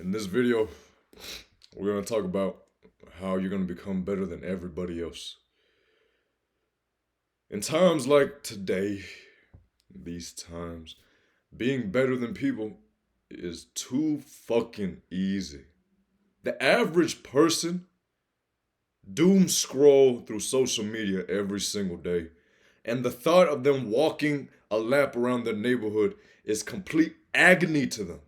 In this video, we're going to talk about how you're going to become better than everybody else. In times like today, these times, being better than people is too fucking easy. The average person doom scroll through social media every single day, and the thought of them walking a lap around their neighborhood is complete agony to them.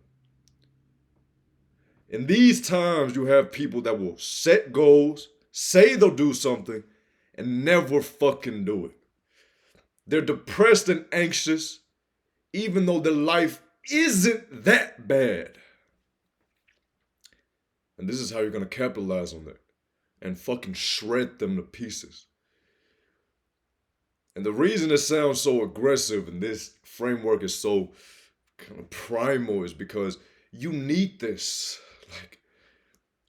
In these times, you have people that will set goals, say they'll do something, and never fucking do it. They're depressed and anxious, even though their life isn't that bad. And this is how you're gonna capitalize on that and fucking shred them to pieces. And the reason it sounds so aggressive and this framework is so kind of primal is because you need this. Like,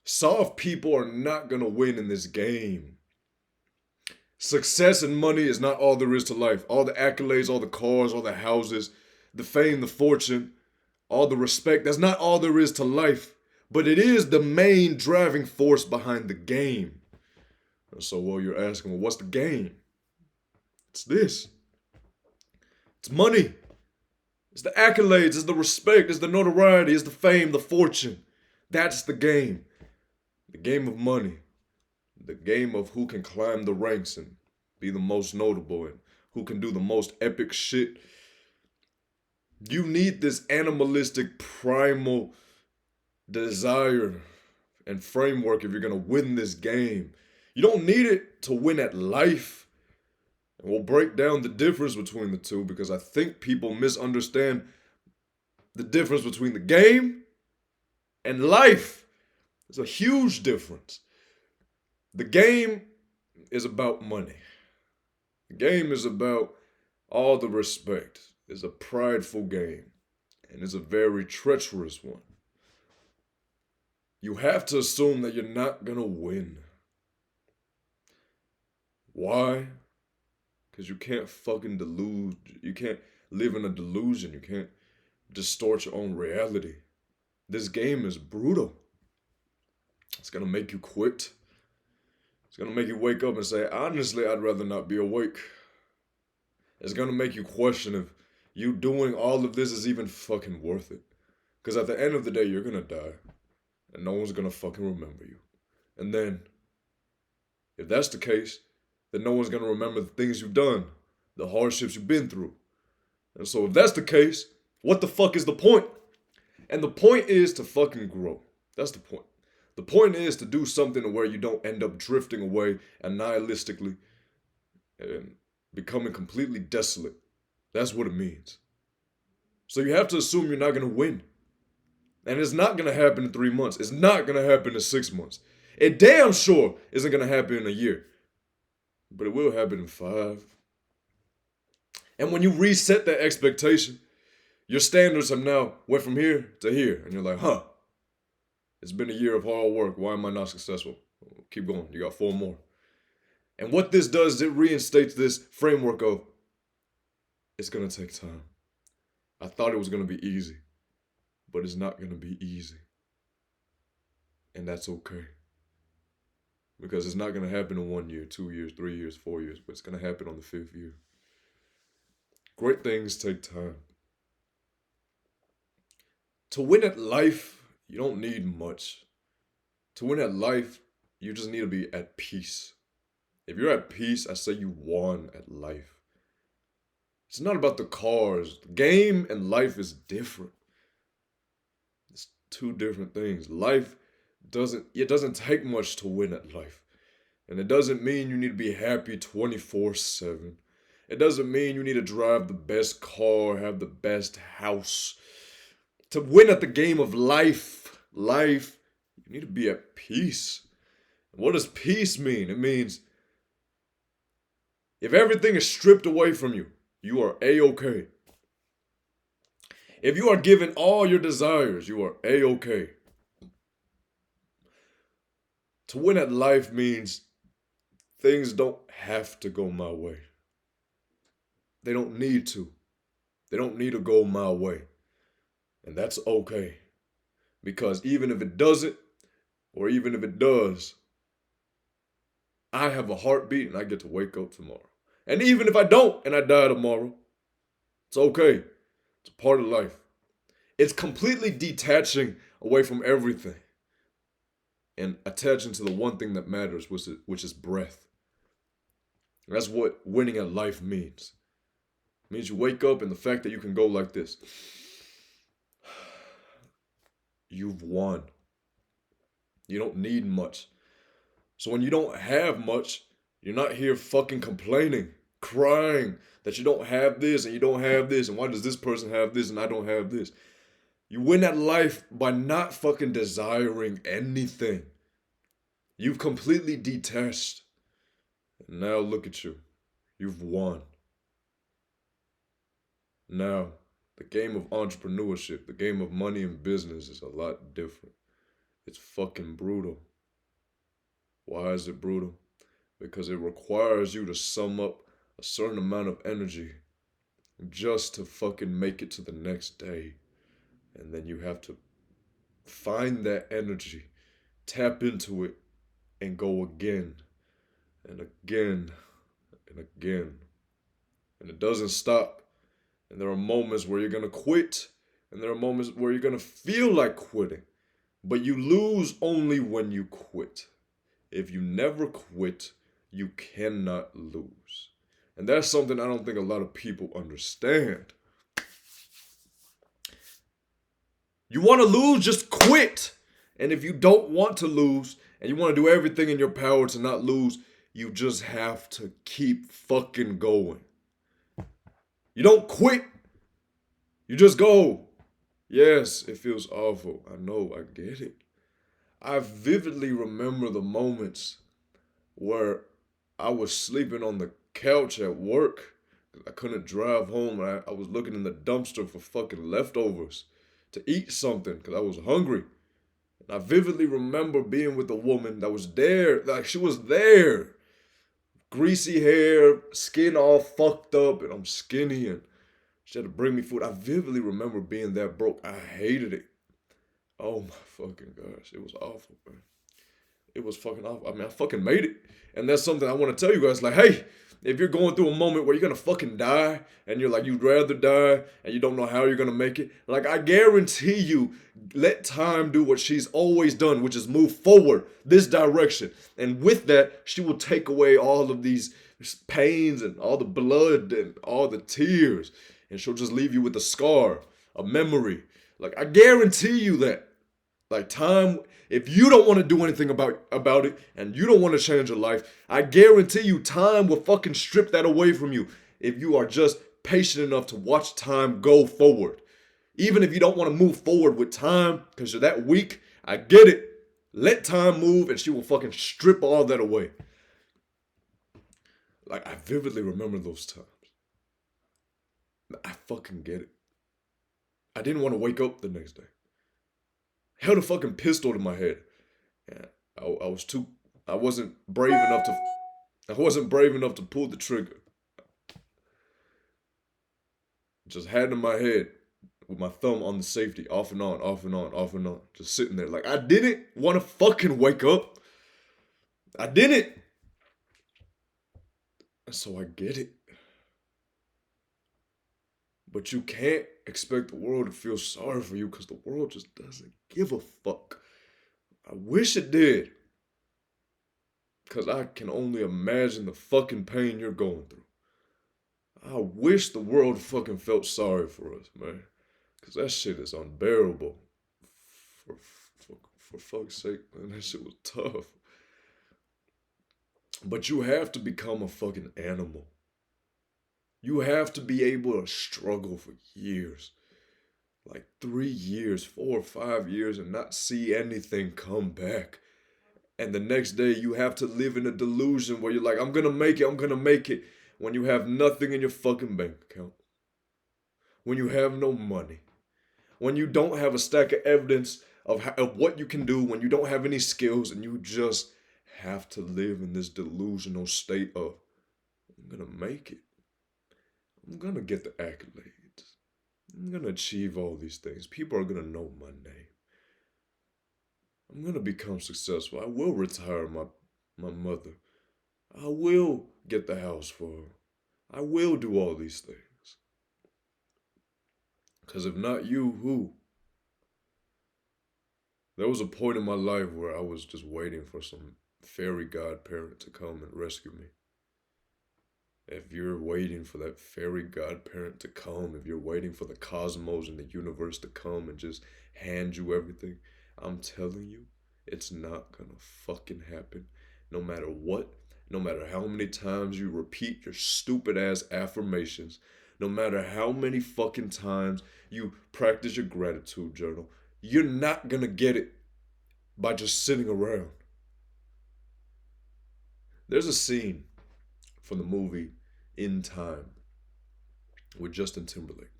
soft people are not gonna win in this game. Success and money is not all there is to life. All the accolades, all the cars, all the houses, the fame, the fortune, all the respect, that's not all there is to life. But it is the main driving force behind the game. So, you're asking, well, what's the game? It's this. It's money. It's the accolades, it's the respect, it's the notoriety, it's the fame, the fortune. That's the game. The game of money. The game of who can climb the ranks and be the most notable and who can do the most epic shit. You need this animalistic, primal desire and framework if you're going to win this game. You don't need it to win at life. And we'll break down the difference between the two because I think people misunderstand the difference between the game and life. There's a huge difference. The game is about money. The game is about all the respect. It's a prideful game. And it's a very treacherous one. You have to assume that you're not going to win. Why? Because you can't fucking delude. You can't live in a delusion. You can't distort your own reality. This game is brutal. It's going to make you quit. It's going to make you wake up and say, honestly, I'd rather not be awake. It's going to make you question if you doing all of this is even fucking worth it. Because at the end of the day, you're going to die. And no one's going to fucking remember you. And then, if that's the case, then no one's going to remember the things you've done. The hardships you've been through. And so if that's the case, what the fuck is the point? And the point is to fucking grow. That's the point. The point is to do something where you don't end up drifting away and nihilistically and becoming completely desolate. That's what it means. So you have to assume you're not going to win. And it's not going to happen in 3 months. It's not going to happen in 6 months. It damn sure isn't going to happen in a year. But it will happen in 5. And when you reset that expectation, your standards have now went from here to here. And you're like, it's been a year of hard work. Why am I not successful? Keep going. You got 4 more. And what this does is it reinstates this framework of, it's going to take time. I thought it was going to be easy, but it's not going to be easy. And that's okay. Because it's not going to happen in 1 year, 2 years, 3 years, 4 years, but it's going to happen on the 5th year. Great things take time. To win at life, you don't need much. To win at life, you just need to be at peace. If you're at peace, I say you won at life. It's not about the cars. The game and life is different. It's 2 different things. Life doesn't take much to win at life. And it doesn't mean you need to be happy 24/7. It doesn't mean you need to drive the best car, have the best house. To win at the game of life, you need to be at peace. What does peace mean? It means if everything is stripped away from you, you are A-okay. If you are given all your desires, you are A-okay. To win at life means things don't have to go my way. They don't need to. They don't need to go my way. And that's okay. Because even if it doesn't, or even if it does, I have a heartbeat and I get to wake up tomorrow. And even if I don't and I die tomorrow, it's okay. It's a part of life. It's completely detaching away from everything and attaching to the one thing that matters, which is breath. That's what winning at life means. It means you wake up and the fact that you can go like this. You've won. You don't need much. So when you don't have much, you're not here fucking complaining, crying that you don't have this and you don't have this, and why does this person have this and I don't have this? You win at life by not fucking desiring anything. You've completely detached. And now look at you. You've won. Now, the game of entrepreneurship, the game of money and business is a lot different. It's fucking brutal. Why is it brutal? Because it requires you to sum up a certain amount of energy just to fucking make it to the next day. And then you have to find that energy, tap into it, and go again and again and again. And it doesn't stop. And there are moments where you're going to quit, and there are moments where you're going to feel like quitting. But you lose only when you quit. If you never quit, you cannot lose. And that's something I don't think a lot of people understand. You want to lose, just quit. And if you don't want to lose, and you want to do everything in your power to not lose, you just have to keep fucking going. You don't quit. You just go. Yes, it feels awful. I know, I get it. I vividly remember the moments where I was sleeping on the couch at work. I couldn't drive home. And I was looking in the dumpster for fucking leftovers to eat something because I was hungry. And I vividly remember being with a woman that was there. Like, she was there. Greasy hair, skin all fucked up, and I'm skinny, and she had to bring me food. I vividly remember being that broke. I hated it. Oh my fucking gosh. It was awful, man. It was fucking awful. I mean, I fucking made it. And that's something I want to tell you guys. Like, hey, if you're going through a moment where you're going to fucking die, and you're like, you'd rather die, and you don't know how you're going to make it, like, I guarantee you, let time do what she's always done, which is move forward this direction. And with that, she will take away all of these pains and all the blood and all the tears. And she'll just leave you with a scar, a memory. Like, I guarantee you that. Like, time, if you don't want to do anything about it and you don't want to change your life, I guarantee you time will fucking strip that away from you if you are just patient enough to watch time go forward. Even if you don't want to move forward with time because you're that weak, I get it. Let time move and she will fucking strip all that away. Like, I vividly remember those times. I fucking get it. I didn't want to wake up the next day. Held a fucking pistol to my head. Yeah, I wasn't brave enough to pull the trigger. Just had it in my head with my thumb on the safety, off and on, off and on, off and on. Just sitting there. Like, I didn't want to fucking wake up. I didn't. So I get it. But you can't expect the world to feel sorry for you because the world just doesn't give a fuck. I wish it did. Because I can only imagine the fucking pain you're going through. I wish the world fucking felt sorry for us, man. Because that shit is unbearable. For fuck's sake, man, that shit was tough. But you have to become a fucking animal. You have to be able to struggle for years. Like 3 years, 4 or 5 years, and not see anything come back. And the next day you have to live in a delusion where you're like, I'm gonna make it, I'm gonna make it. When you have nothing in your fucking bank account. When you have no money. When you don't have a stack of evidence of what you can do. When you don't have any skills and you just have to live in this delusional state of, I'm gonna make it. I'm gonna get the accolades. I'm gonna achieve all these things. People are gonna know my name. I'm gonna become successful. I will retire my mother. I will get the house for her. I will do all these things. Because if not you, who? There was a point in my life where I was just waiting for some fairy godparent to come and rescue me. If you're waiting for that fairy godparent to come, if you're waiting for the cosmos and the universe to come and just hand you everything, I'm telling you, it's not gonna fucking happen. No matter what, no matter how many times you repeat your stupid ass affirmations, no matter how many fucking times you practice your gratitude journal, you're not gonna get it by just sitting around. There's a scene from the movie In Time with Justin Timberlake.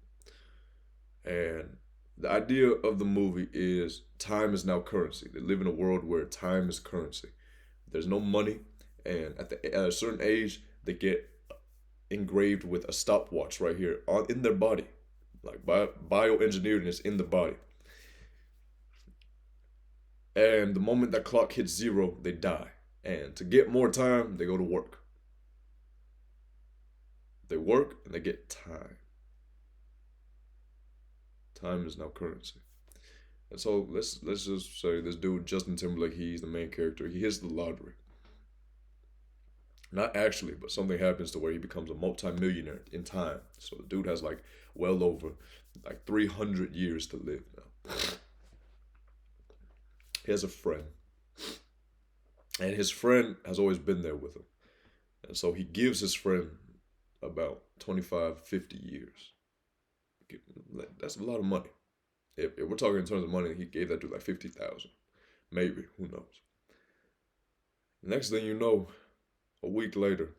And the idea of the movie is time is now currency. They live in a world where time is currency. There's no money, and at a certain age, they get engraved with a stopwatch right here in their body, like bioengineered, and it's in the body. And the moment that clock hits zero, they die. And to get more time, they go to work. They work and they get time. Time is now currency. And so let's just say this dude, Justin Timberlake, he's the main character. He hits the lottery. Not actually, but something happens to where he becomes a multi-millionaire in time. So the dude has like well over like 300 years to live now. He has a friend. And his friend has always been there with him. And so he gives his friend about 25, 50 years. That's a lot of money. If we're talking in terms of money, he gave that to like 50,000. Maybe, who knows. Next thing you know, a week later,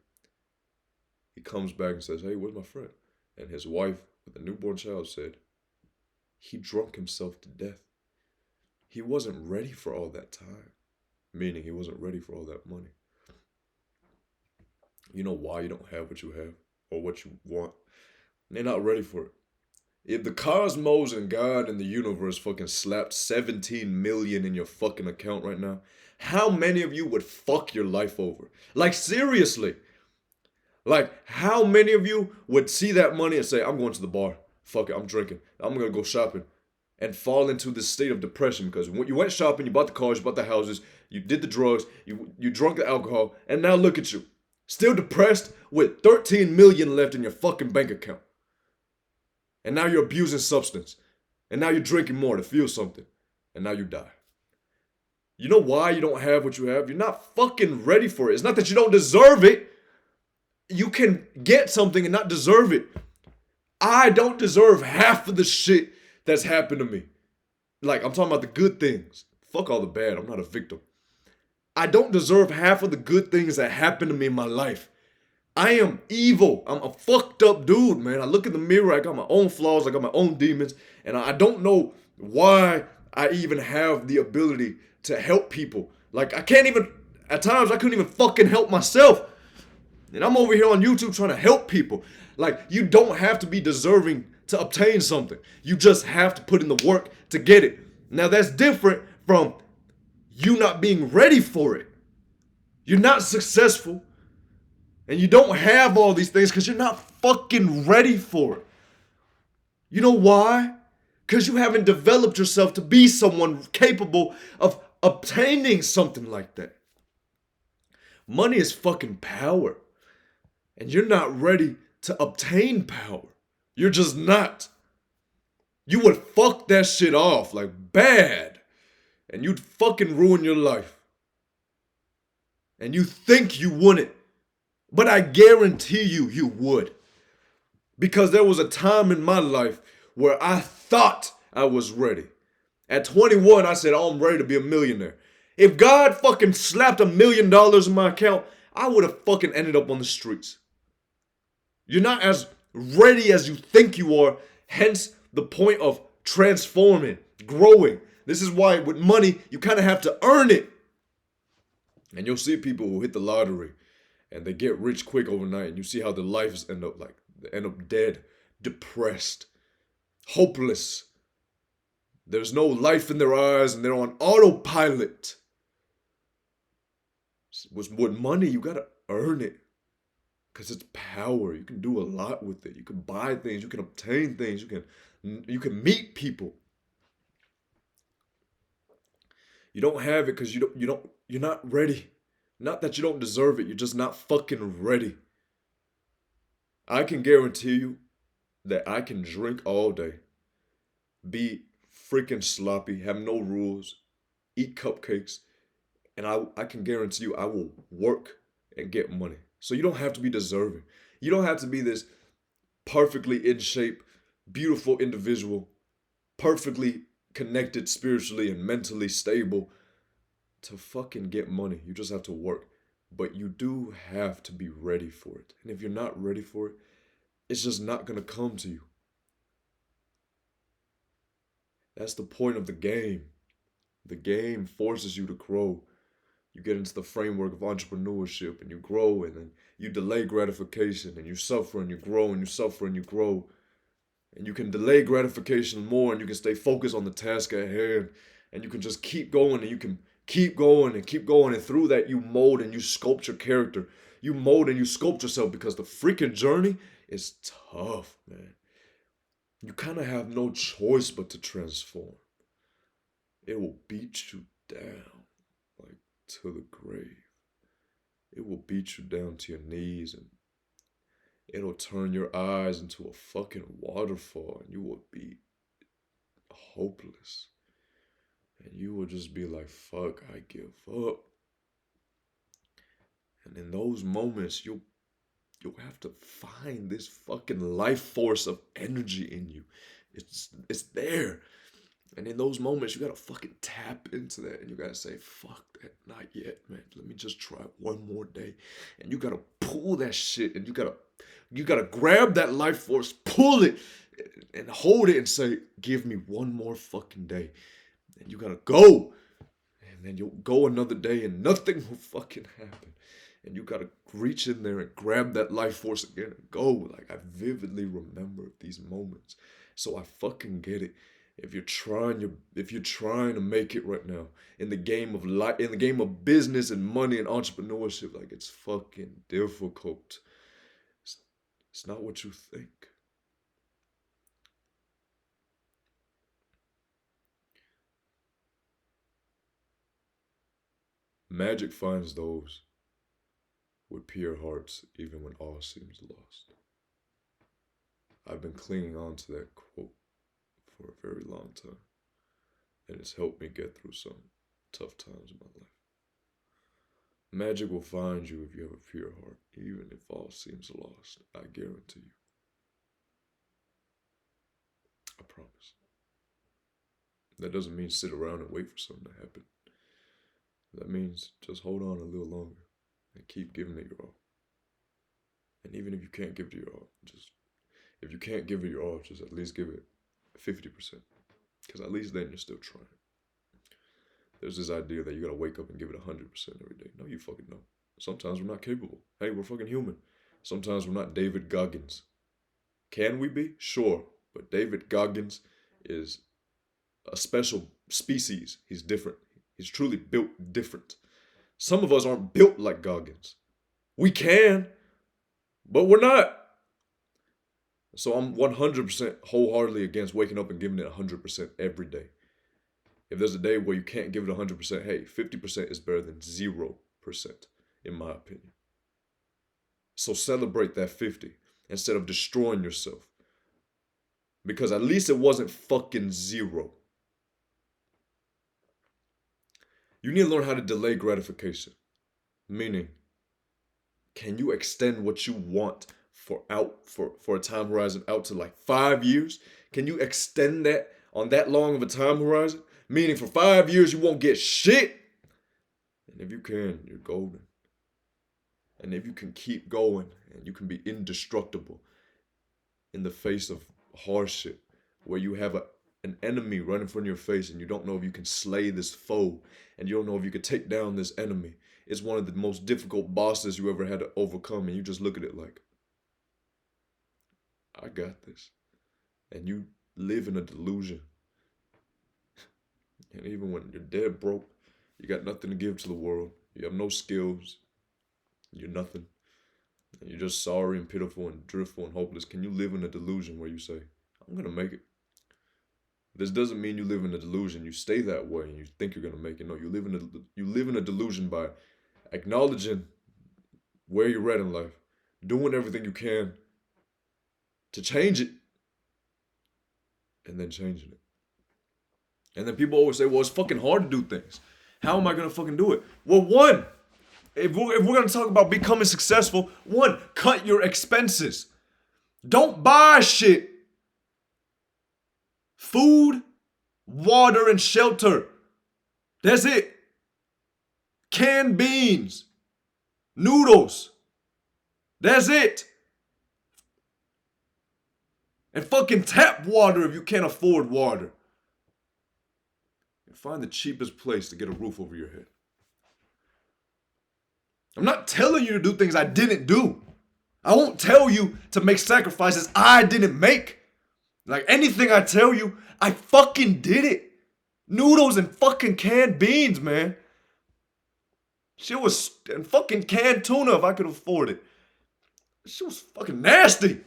he comes back and says, "Hey, where's my friend?" And his wife with a newborn child said, "He drunk himself to death. He wasn't ready for all that time." Meaning he wasn't ready for all that money. You know why you don't have what you have or what you want? They're not ready for it. If the cosmos and God and the universe fucking slapped 17 million in your fucking account right now, how many of you would fuck your life over? Like, seriously. Like, how many of you would see that money and say, "I'm going to the bar. Fuck it, I'm drinking. I'm going to go shopping." And fall into this state of depression because when you went shopping, you bought the cars, you bought the houses, you did the drugs, you drank the alcohol, and now look at you. Still depressed with 13 million left in your fucking bank account. And now you're abusing substance. And now you're drinking more to feel something. And now you die. You know why you don't have what you have? You're not fucking ready for it. It's not that you don't deserve it. You can get something and not deserve it. I don't deserve half of the shit that's happened to me. Like, I'm talking about the good things. Fuck all the bad. I'm not a victim. I don't deserve half of the good things that happened to me in my life. I am evil. I'm a fucked up dude, man. I look in the mirror. I got my own flaws. I got my own demons. And I don't know why I even have the ability to help people. Like, I can't even, at times, I couldn't even fucking help myself. And I'm over here on YouTube trying to help people. Like, you don't have to be deserving to obtain something. You just have to put in the work to get it. Now that's different from you not being ready for it. You're not successful and you don't have all these things because you're not fucking ready for it. You know why? Because you haven't developed yourself to be someone capable of obtaining something like that. Money is fucking power. And you're not ready to obtain power. You're just not. You would fuck that shit off like bad. And you'd fucking ruin your life. And you think you wouldn't. But I guarantee you would. Because there was a time in my life where I thought I was ready. At 21, I said, "Oh, I'm ready to be a millionaire." If God fucking slapped $1 million in my account, I would have fucking ended up on the streets. You're not as ready as you think you are, hence the point of transforming, growing. This is why with money, you kind of have to earn it. And you'll see people who hit the lottery and they get rich quick overnight, and you see how their lives end up dead, depressed, hopeless. There's no life in their eyes and they're on autopilot. With money, you gotta earn it. Because it's power. You can do a lot with it. You can buy things. You can obtain things. You can meet people. You don't have it because you're not ready. Not that you don't deserve it. You're just not fucking ready. I can guarantee you that I can drink all day, be freaking sloppy, have no rules, eat cupcakes, and I can guarantee you I will work and get money. So you don't have to be deserving. You don't have to be this perfectly in shape, beautiful individual, perfectly connected spiritually and mentally stable to fucking get money. You just have to work. But you do have to be ready for it. And if you're not ready for it, it's just not going to come to you. That's the point of the game. The game forces you to grow. You get into the framework of entrepreneurship and you grow, and then you delay gratification and you suffer and you grow and you suffer and you grow. And you can delay gratification more and you can stay focused on the task at hand, and you can just keep going and you can keep going and keep going. And through that, you mold and you sculpt your character. You mold and you sculpt yourself because the freaking journey is tough, man. You kind of have no choice but to transform. It will beat you down, like to the grave. It will beat you down to your knees, and it'll turn your eyes into a fucking waterfall, and you will be hopeless. And you will just be like, fuck, I give up. And in those moments, you'll have to find this fucking life force of energy in you. It's there. And in those moments, you gotta fucking tap into that, and you gotta say, fuck that, not yet, man. Let me just try one more day. And you gotta pull that shit, and you gotta grab that life force, pull it, and hold it and say, give me one more fucking day. And you gotta go. And then you'll go another day and nothing will fucking happen. And you gotta reach in there and grab that life force again and go. Like, I vividly remember these moments. So I fucking get it. If you're trying to make it right now in the game of life, in the game of business and money and entrepreneurship, like, it's fucking difficult. It's not what you think. Magic finds those with pure hearts even when all seems lost. I've been clinging on to that quote for a very long time, and it's helped me get through some tough times in my life. Magic will find you if you have a pure heart, even if all seems lost. I guarantee you. I promise. That doesn't mean sit around and wait for something to happen. That means just hold on a little longer and keep giving it your all. And even if you can't give it your all, if you can't give it your all, just at least give it 50%. Because at least then you're still trying. There's this idea that you gotta wake up and give it 100% every day. No, you fucking don't. Sometimes we're not capable. Hey, we're fucking human. Sometimes we're not David Goggins. Can we be? Sure. But David Goggins is a special species. He's different. He's truly built different. Some of us aren't built like Goggins. We can, but we're not. So I'm 100% wholeheartedly against waking up and giving it 100% every day. If there's a day where you can't give it 100%, hey, 50% is better than 0%, in my opinion. So celebrate that 50 instead of destroying yourself. Because at least it wasn't fucking 0. You need to learn how to delay gratification. Meaning, can you extend what you want for a time horizon out to like 5 years? Can you extend that on that long of a time horizon? Meaning for 5 years you won't get shit. And if you can, you're golden. And if you can keep going and you can be indestructible in the face of hardship, where you have an enemy right in front of your face and you don't know if you can slay this foe and you don't know if you can take down this enemy. It's one of the most difficult bosses you ever had to overcome, and you just look at it like, I got this. And you live in a delusion. And even when you're dead broke, you got nothing to give to the world. You have no skills. You're nothing. And you're just sorry and pitiful and dreadful and hopeless. Can you live in a delusion where you say, I'm going to make it? This doesn't mean you live in a delusion. You stay that way and you think you're going to make it. No, you live in a delusion by acknowledging where you're at in life, doing everything you can to change it, and then changing it. And then people always say, well, it's fucking hard to do things. How am I going to fucking do it? Well, one, if we're going to talk about becoming successful, one, cut your expenses. Don't buy shit. Food, water, and shelter. That's it. Canned beans, noodles. That's it. And fucking tap water if you can't afford water. And find the cheapest place to get a roof over your head. I'm not telling you to do things I didn't do. I won't tell you to make sacrifices I didn't make. Like anything I tell you, I fucking did it. Noodles and fucking canned beans, man. Shit was, and fucking canned tuna if I could afford it. Shit was fucking nasty.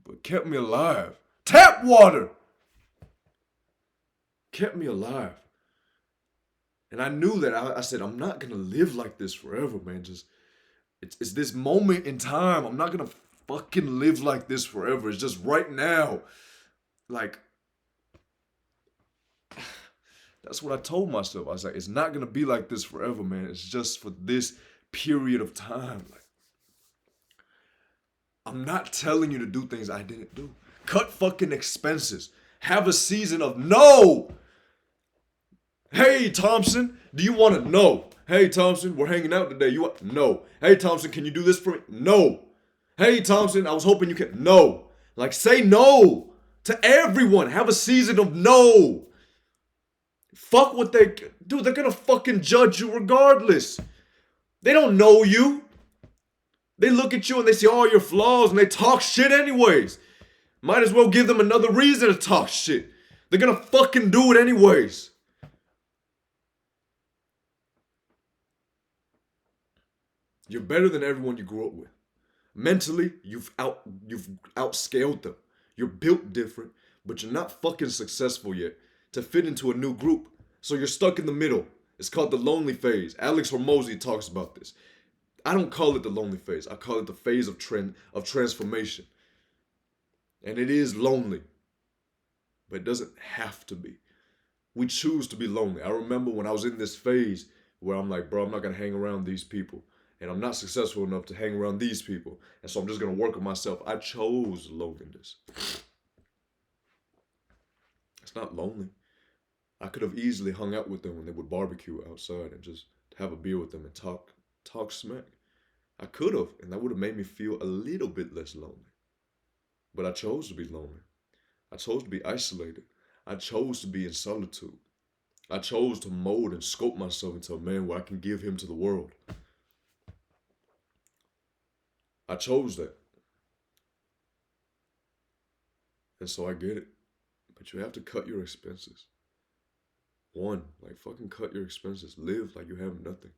But kept me alive. Tap water kept me alive. And I knew that I said, I'm not gonna live like this forever, man. Just, it's this moment in time. I'm not gonna fucking live like this forever. It's just right now. Like, that's what I told myself. I was like, it's not gonna be like this forever, man. It's just for this period of time. Like, I'm not telling you to do things I didn't do. Cut fucking expenses. Have a season of no. Hey, Thompson, do you want to? No. Hey, Thompson, we're hanging out today. You want? No. Hey, Thompson, can you do this for me? No. Hey, Thompson, I was hoping you could. No. Like, say no to everyone. Have a season of no. Fuck what they do. They're gonna fucking judge you regardless. They don't know you. They look at you and they see all your flaws and they talk shit anyways. Might as well give them another reason to talk shit. They're gonna fucking do it anyways. You're better than everyone you grew up with. Mentally, you've outscaled them. You're built different, but you're not fucking successful yet to fit into a new group. So you're stuck in the middle. It's called the lonely phase. Alex Hormozy talks about this. I don't call it the lonely phase. I call it the phase of transformation. And it is lonely, but it doesn't have to be. We choose to be lonely. I remember when I was in this phase where I'm like, bro, I'm not going to hang around these people. And I'm not successful enough to hang around these people. And so I'm just going to work on myself. I chose loneliness. It's not lonely. I could have easily hung out with them when they would barbecue outside and just have a beer with them and talk smack. I could have, and that would have made me feel a little bit less lonely. But I chose to be lonely. I chose to be isolated. I chose to be in solitude. I chose to mold and sculpt myself into a man where I can give him to the world. I chose that. And so I get it. But you have to cut your expenses. One, like fucking cut your expenses. Live like you have nothing.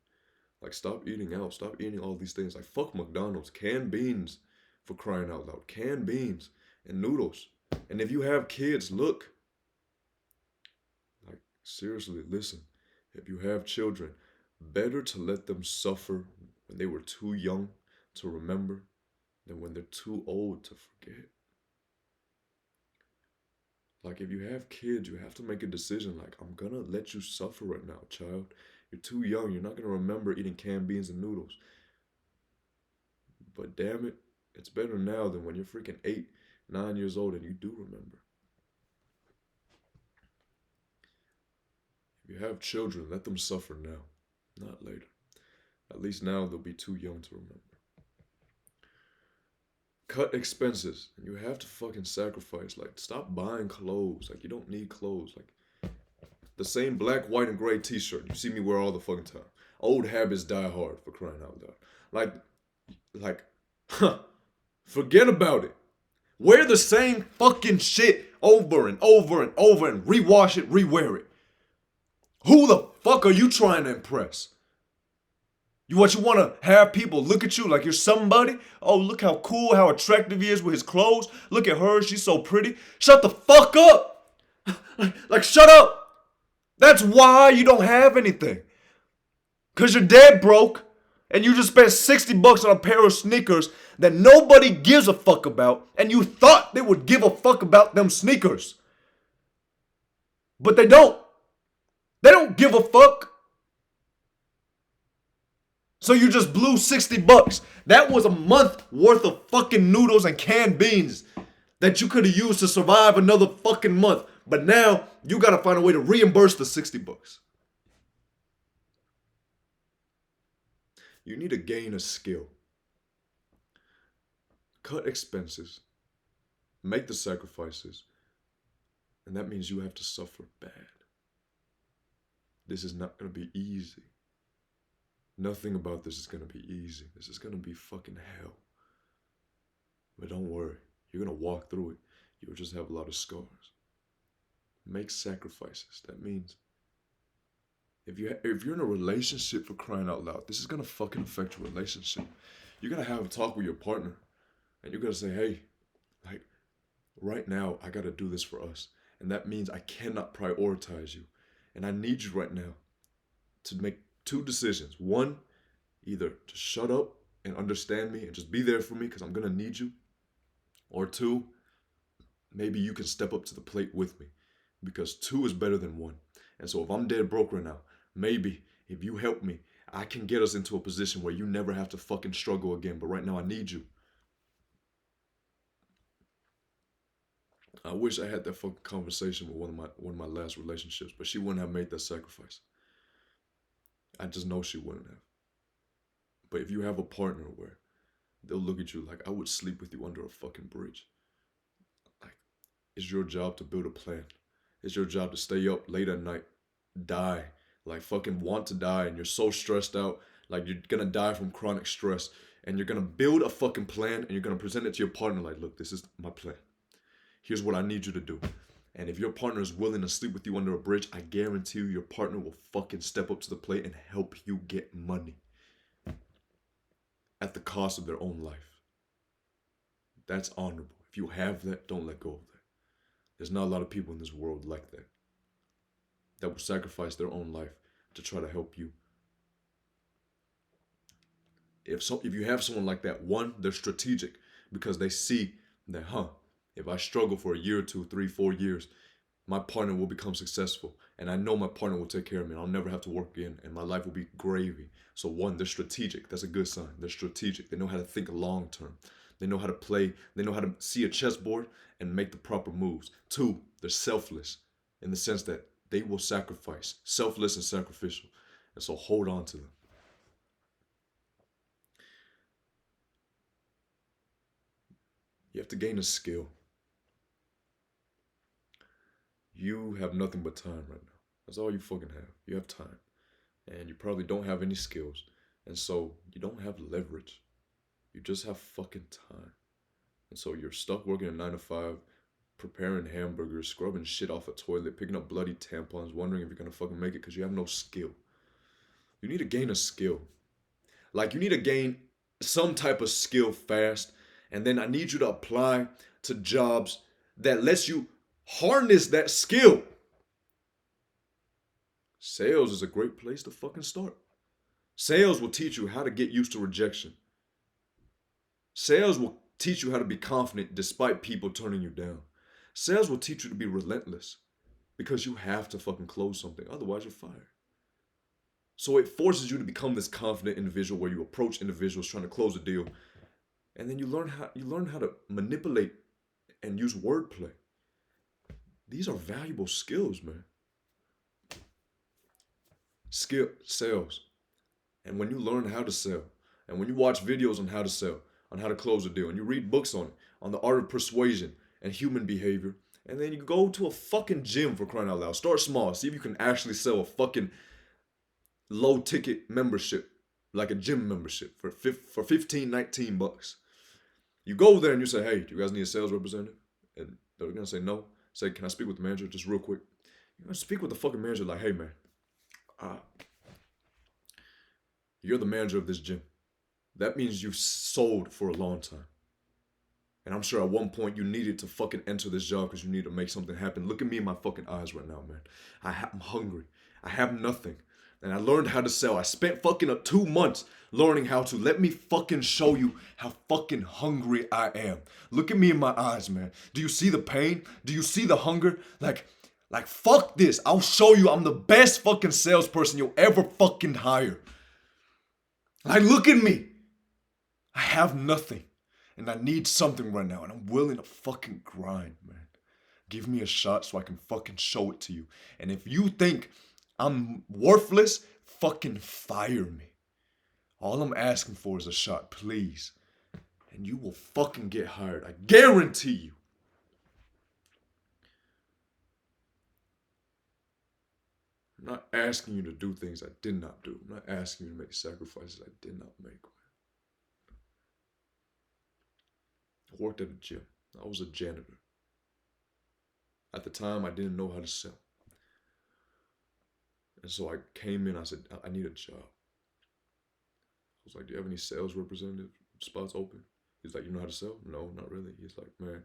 Like stop eating out. Stop eating all these things. Like fuck McDonald's. Canned beans, for crying out loud. Canned beans and noodles. And if you have kids, look. Like seriously, listen. If you have children, better to let them suffer when they were too young to remember than when they're too old to forget. Like if you have kids, you have to make a decision like, I'm gonna let you suffer right now, child. You're too young. You're not gonna remember eating canned beans and noodles. But damn it, it's better now than when you're freaking 8, 9 years old and you do remember. If you have children, let them suffer now, not later. At least now they'll be too young to remember. Cut expenses. And you have to fucking sacrifice. Like, stop buying clothes. Like, you don't need clothes. Like, the same black, white, and gray t-shirt you see me wear all the fucking time. Old habits die hard, for crying out loud. Forget about it. Wear the same fucking shit over and over and over and rewash it, rewear it. Who the fuck are you trying to impress? You want to have people look at you like you're somebody? Oh, look how cool, how attractive he is with his clothes. Look at her, she's so pretty. Shut the fuck up. Like shut up. That's why you don't have anything. Cause you're dead broke and you just spent $60 on a pair of sneakers that nobody gives a fuck about, and you thought they would give a fuck about them sneakers. But they don't. They don't give a fuck. So you just blew $60. That was a month worth of fucking noodles and canned beans that you could have used to survive another fucking month. But now you gotta find a way to reimburse the $60. You need to gain a skill. Cut expenses. Make the sacrifices. And that means you have to suffer bad. This is not gonna be easy. Nothing about this is gonna be easy. This is gonna be fucking hell. But don't worry, you're gonna walk through it. You'll just have a lot of scars. Make sacrifices. That means if you're in a relationship, for crying out loud, this is gonna fucking affect your relationship. You're gonna have a talk with your partner, and you're gonna say, hey, like, right now I gotta do this for us. And that means I cannot prioritize you. And I need you right now to make two decisions. One, either to shut up and understand me and just be there for me because I'm going to need you. Or two, maybe you can step up to the plate with me because two is better than one. And so if I'm dead broke right now, maybe if you help me, I can get us into a position where you never have to fucking struggle again. But right now I need you. I wish I had that fucking conversation with one of my last relationships, but she wouldn't have made that sacrifice. I just know she wouldn't have. But if you have a partner where they'll look at you like, I would sleep with you under a fucking bridge. Like, it's your job to build a plan. It's your job to stay up late at night, die, like fucking want to die, and you're so stressed out, like you're gonna die from chronic stress, and you're gonna build a fucking plan, and you're gonna present it to your partner like, look, this is my plan. Here's what I need you to do. And if your partner is willing to sleep with you under a bridge, I guarantee you your partner will fucking step up to the plate and help you get money at the cost of their own life. That's honorable. If you have that, don't let go of that. There's not a lot of people in this world like that will sacrifice their own life to try to help you. If you have someone like that, one, they're strategic because they see that, if I struggle for a year or 2, 3, 4 years, my partner will become successful. And I know my partner will take care of me. And I'll never have to work again. And my life will be gravy. So one, they're strategic. That's a good sign. They're strategic. They know how to think long term. They know how to play. They know how to see a chessboard and make the proper moves. Two, they're selfless in the sense that they will sacrifice. Selfless and sacrificial. And so hold on to them. You have to gain a skill. You have nothing but time right now. That's all you fucking have. You have time. And you probably don't have any skills. And so you don't have leverage. You just have fucking time. And so you're stuck working a 9 to 5, preparing hamburgers, scrubbing shit off a toilet, picking up bloody tampons, wondering if you're gonna fucking make it because you have no skill. You need to gain a skill. Like, you need to gain some type of skill fast. And then I need you to apply to jobs that lets you harness that skill. Sales is a great place to fucking start. Sales will teach you how to get used to rejection. Sales will teach you how to be confident despite people turning you down. Sales will teach you to be relentless because you have to fucking close something. Otherwise, you're fired. So it forces you to become this confident individual where you approach individuals trying to close a deal. And then you learn how to manipulate and use wordplay. These are valuable skills, man. Sales. And when you learn how to sell, and when you watch videos on how to sell, on how to close a deal, and you read books on the art of persuasion and human behavior, and then you go to a fucking gym, for crying out loud. Start small. See if you can actually sell a fucking low ticket membership, like a gym membership for 15, 19 bucks. You go there and you say, hey, do you guys need a sales representative? And they're going to say no. Say, can I speak with the manager just real quick? You're going to speak with the fucking manager like, hey, man, uh, you're the manager of this gym. That means you've sold for a long time. And I'm sure at one point you needed to fucking enter this job because you need to make something happen. Look at me in my fucking eyes right now, man. I'm hungry. I have nothing. And I learned how to sell. I spent fucking 2 months learning how to. Let me fucking show you how fucking hungry I am. Look at me in my eyes, man. Do you see the pain? Do you see the hunger? Like fuck this. I'll show you I'm the best fucking salesperson you'll ever fucking hire. Like, look at me. I have nothing. And I need something right now. And I'm willing to fucking grind, man. Give me a shot so I can fucking show it to you. And if you think I'm worthless, fucking fire me. All I'm asking for is a shot, please. And you will fucking get hired. I guarantee you. I'm not asking you to do things I did not do. I'm not asking you to make sacrifices I did not make. I worked at a gym. I was a janitor. At the time, I didn't know how to sell. And so I came in, I said, I need a job. I was like, do you have any sales representative spots open? He's like, you know how to sell? No, not really. He's like, man,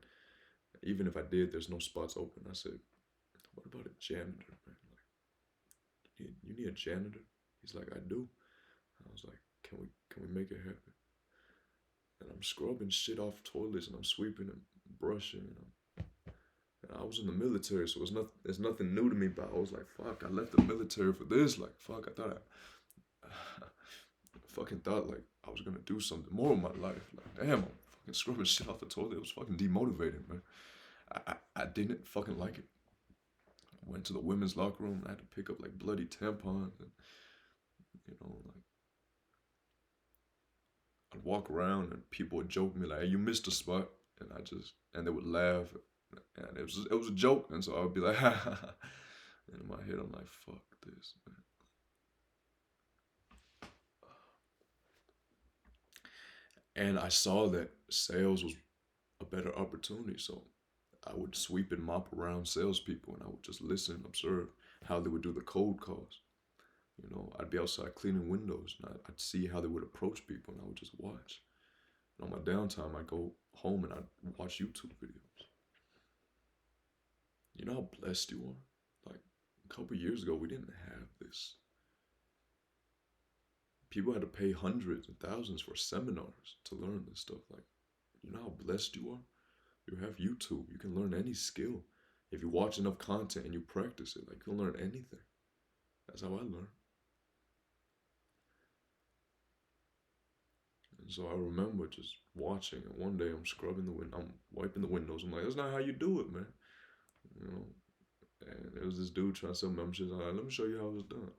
even if I did, there's no spots open. I said, what about a janitor, man? Like, you need a janitor? He's like, I do. I was like, can we make it happen? And I'm scrubbing shit off toilets and I'm sweeping and brushing and I was in the military, so there's nothing new to me, but I was like, fuck, I left the military for this. Like, fuck, I fucking thought like I was gonna do something more in my life. Like, damn, I'm fucking scrubbing shit off the toilet. It was fucking demotivating, man. I didn't fucking like it. I went to the women's locker room and I had to pick up like bloody tampons and, like, I'd walk around and people would joke me like, hey, you missed a spot. And they would laugh. And it was a joke. And so I would be like, ha ha ha. And in my head, I'm like, fuck this, man. And I saw that sales was a better opportunity. So I would sweep and mop around salespeople and I would just listen and observe how they would do the cold calls. I'd be outside cleaning windows and I'd see how they would approach people and I would just watch. And on my downtime, I'd go home and I'd watch YouTube videos. You know how blessed you are? Like, a couple years ago, we didn't have this. People had to pay hundreds and thousands for seminars to learn this stuff. Like, you know how blessed you are? You have YouTube. You can learn any skill. If you watch enough content and you practice it, like, you can learn anything. That's how I learned. And so I remember just watching, and one day I'm scrubbing the window, I'm wiping the windows. I'm like, that's not how you do it, man. And there was this dude trying to sell memberships. I'm like, let me show you how it was done.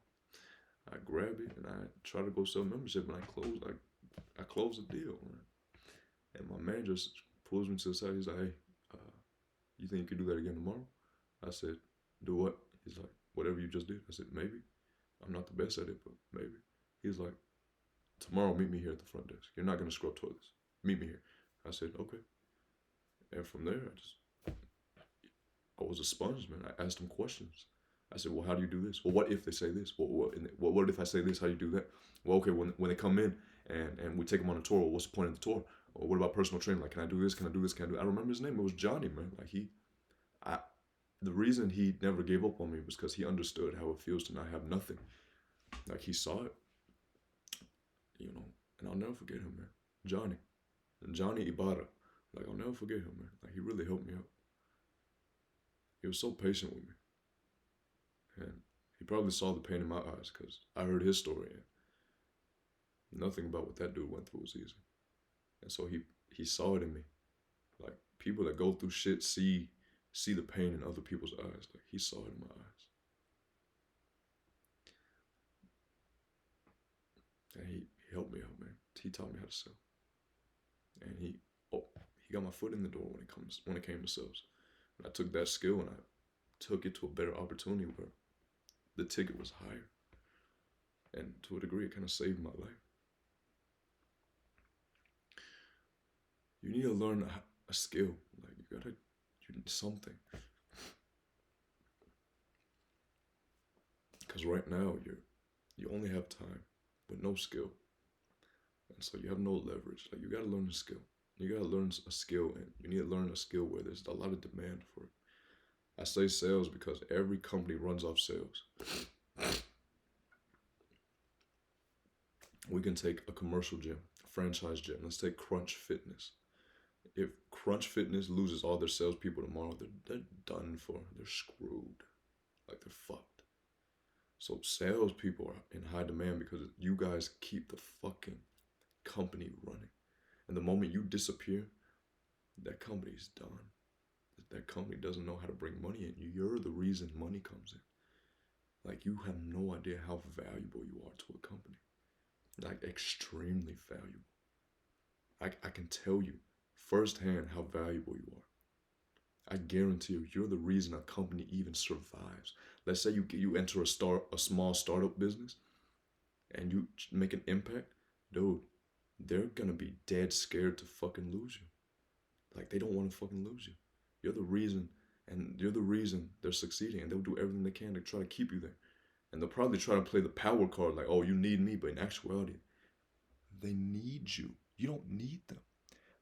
I grab it and I try to go sell membership, and I close the deal, man. And my manager pulls me to the side. He's like, hey, you think you could do that again tomorrow? I said, do what? He's like, whatever you just did. I said, maybe. I'm not the best at it, but maybe. He's like, tomorrow, meet me here at the front desk. You're not going to scrub toilets. Meet me here. I said, okay. And from there, I was a sponge, man. I asked him questions. I said, well, how do you do this? Well, what if they say this? What if I say this? How do you do that? Well, okay, when they come in and we take them on a tour, well, what's the point of the tour? Or what about personal training? Like, can I do this? Can I do this? Can I do that? I remember his name. It was Johnny, man. Like, the reason he never gave up on me was because he understood how it feels to not have nothing. Like, he saw it, and I'll never forget him, man. Johnny Ibarra. Like, I'll never forget him, man. Like, he really helped me out. He was so patient with me. And he probably saw the pain in my eyes because I heard his story. And nothing about what that dude went through was easy. And so he saw it in me. Like, people that go through shit see the pain in other people's eyes. Like, he saw it in my eyes. And he helped me out, man. He taught me how to sell. And he got my foot in the door when it came to sales. And I took that skill and I took it to a better opportunity where the ticket was higher. And to a degree, it kind of saved my life. You need to learn a skill. Like, you need something. Because right now, You only have time with no skill. And so you have no leverage. Like you gotta learn a skill. You gotta learn a skill, and you need to learn a skill where there's a lot of demand for it. I say sales because every company runs off sales. We can take a commercial gym, a franchise gym. Let's take Crunch Fitness. If Crunch Fitness loses all their salespeople tomorrow, they're done for. They're screwed. Like they're fucked. So salespeople are in high demand because you guys keep the fucking company running. And the moment you disappear, that company's done. That company doesn't know how to bring money in. You're the reason money comes in. Like you have no idea how valuable you are to a company. Like extremely valuable. I can tell you firsthand how valuable you are. I guarantee you, you're the reason a company even survives. Let's say you enter a small startup business, and you make an impact, dude. They're gonna be dead scared to fucking lose you. Like they don't want to fucking lose you. You're the reason, and you're the reason they're succeeding, and they'll do everything they can to try to keep you there. And they'll probably try to play the power card, like, oh, you need me, but in actuality, they need you. You don't need them.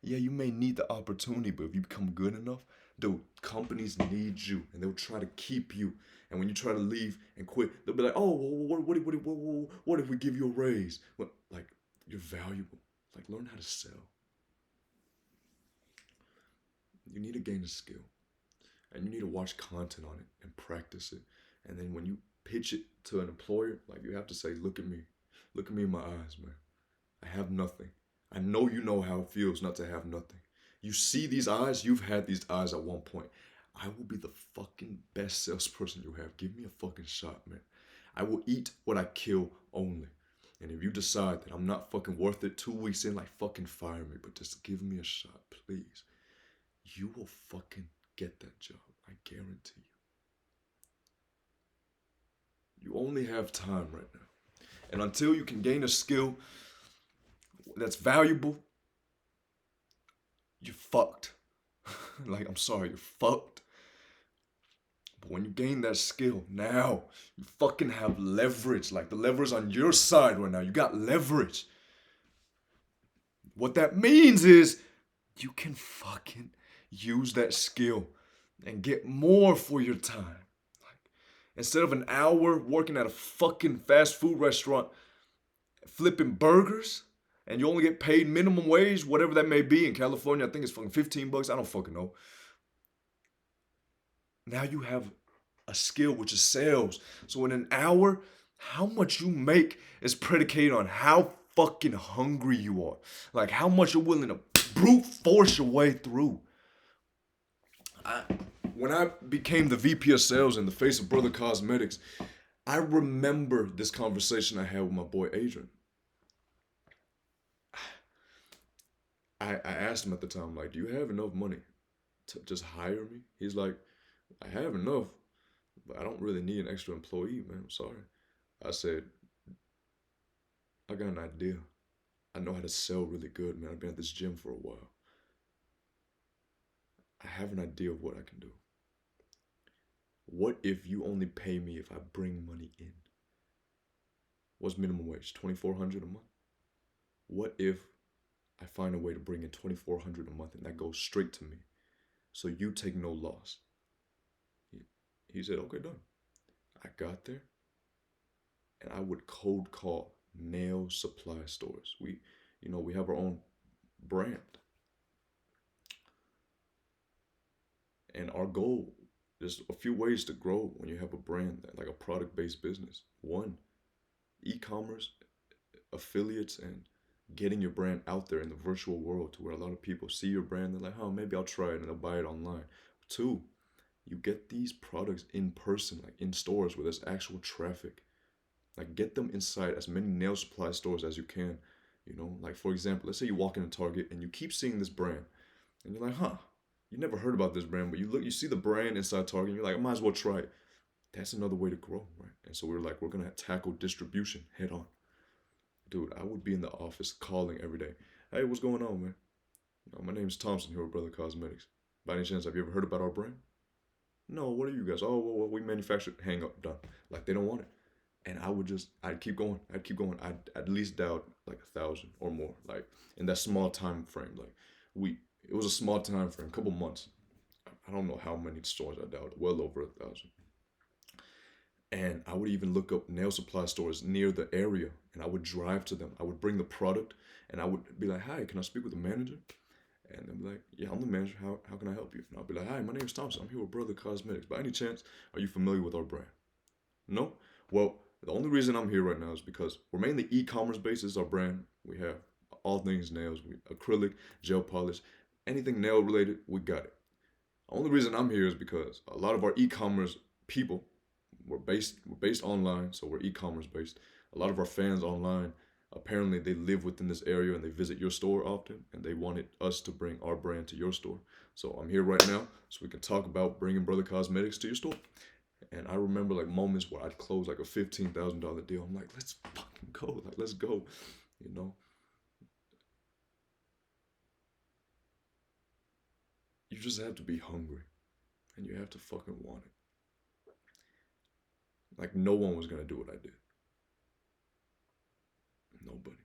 Yeah, you may need the opportunity, but if you become good enough, dude, companies need you, and they'll try to keep you. And when you try to leave and quit, they'll be like, oh, what if we give you a raise? Well, like, you're valuable. Like, learn how to sell. You need to gain a skill, and you need to watch content on it and practice it. And then when you pitch it to an employer, like, you have to say, look at me in my eyes, man. I have nothing. I know you know how it feels not to have nothing. You see these eyes, you've had these eyes at one point. I will be the fucking best salesperson you have. Give me a fucking shot, man. I will eat what I kill only. And if you decide that I'm not fucking worth it 2 weeks in, like, fucking fire me, but just give me a shot, please. You will fucking get that job. I guarantee you. You only have time right now. And until you can gain a skill that's valuable, you're fucked. Like, I'm sorry, you're fucked. But when you gain that skill, now you fucking have leverage. Like, the leverage on your side right now. You got leverage. What that means is you can fucking use that skill and get more for your time. Like, instead of an hour working at a fucking fast food restaurant flipping burgers, and you only get paid minimum wage, whatever that may be. In California, I think it's fucking $15. I don't fucking know. Now you have a skill, which is sales. So in an hour, how much you make is predicated on how fucking hungry you are. Like how much you're willing to brute force your way through. When I became the VP of sales in the face of Brother Cosmetics, I remember this conversation I had with my boy Adrian. I asked him at the time, like, do you have enough money to just hire me? He's like, I have enough, but I don't really need an extra employee, man. I'm sorry. I said, I got an idea. I know how to sell really good, man. I've been at this gym for a while. I have an idea of what I can do. What if you only pay me if I bring money in? What's minimum wage? $2,400 a month? What if I find a way to bring in $2,400 a month and that goes straight to me, so you take no loss? He said, okay, done. I got there, and I would cold call nail supply stores. We have our own brand, and our goal, there's a few ways to grow when you have a brand, like a product-based business. One, e-commerce, affiliates, and getting your brand out there in the virtual world to where a lot of people see your brand. They're like, oh, maybe I'll try it, and they'll buy it online. Two, you get these products in person, like in stores where there's actual traffic. Like, get them inside as many nail supply stores as you can. Like, for example, let's say you walk into Target and you keep seeing this brand, and you're like, huh, you never heard about this brand, but you see the brand inside Target, and you're like, I might as well try it. That's another way to grow, right? And so we're gonna tackle distribution head on. Dude, I would be in the office calling every day. Hey, what's going on, man? My name's Thompson here with Brother Cosmetics. By any chance, have you ever heard about our brand? No, what are you guys? Oh, well, we manufacture. Hang up, done. Like, they don't want it. And I'd keep going. I'd keep going. I'd at least doubt like 1,000 or more, like in that small time frame. Like we, it was a small time frame, couple months. I don't know how many stores I doubted, well over 1,000. And I would even look up nail supply stores near the area, and I would drive to them. I would bring the product, and I would be like, "Hi, can I speak with the manager?" And they'd be like, "Yeah, I'm the manager. How can I help you?" And I'll be like, "Hi, my name is Thompson. I'm here with Brother Cosmetics. By any chance, are you familiar with our brand?" No? Well, the only reason I'm here right now is because we're mainly e-commerce based. This is our brand. We have all things nails, acrylic, gel polish, anything nail related, we got it. The only reason I'm here is because a lot of our e-commerce people we're based online, so we're e-commerce based. A lot of our fans online, apparently they live within this area and they visit your store often, and they wanted us to bring our brand to your store. So I'm here right now so we can talk about bringing Brother Cosmetics to your store. And I remember like moments where I'd close like a $15,000 deal. I'm like, let's fucking go, like let's go, you know. You just have to be hungry, and you have to fucking want it. Like no one was gonna do what I did. Nobody.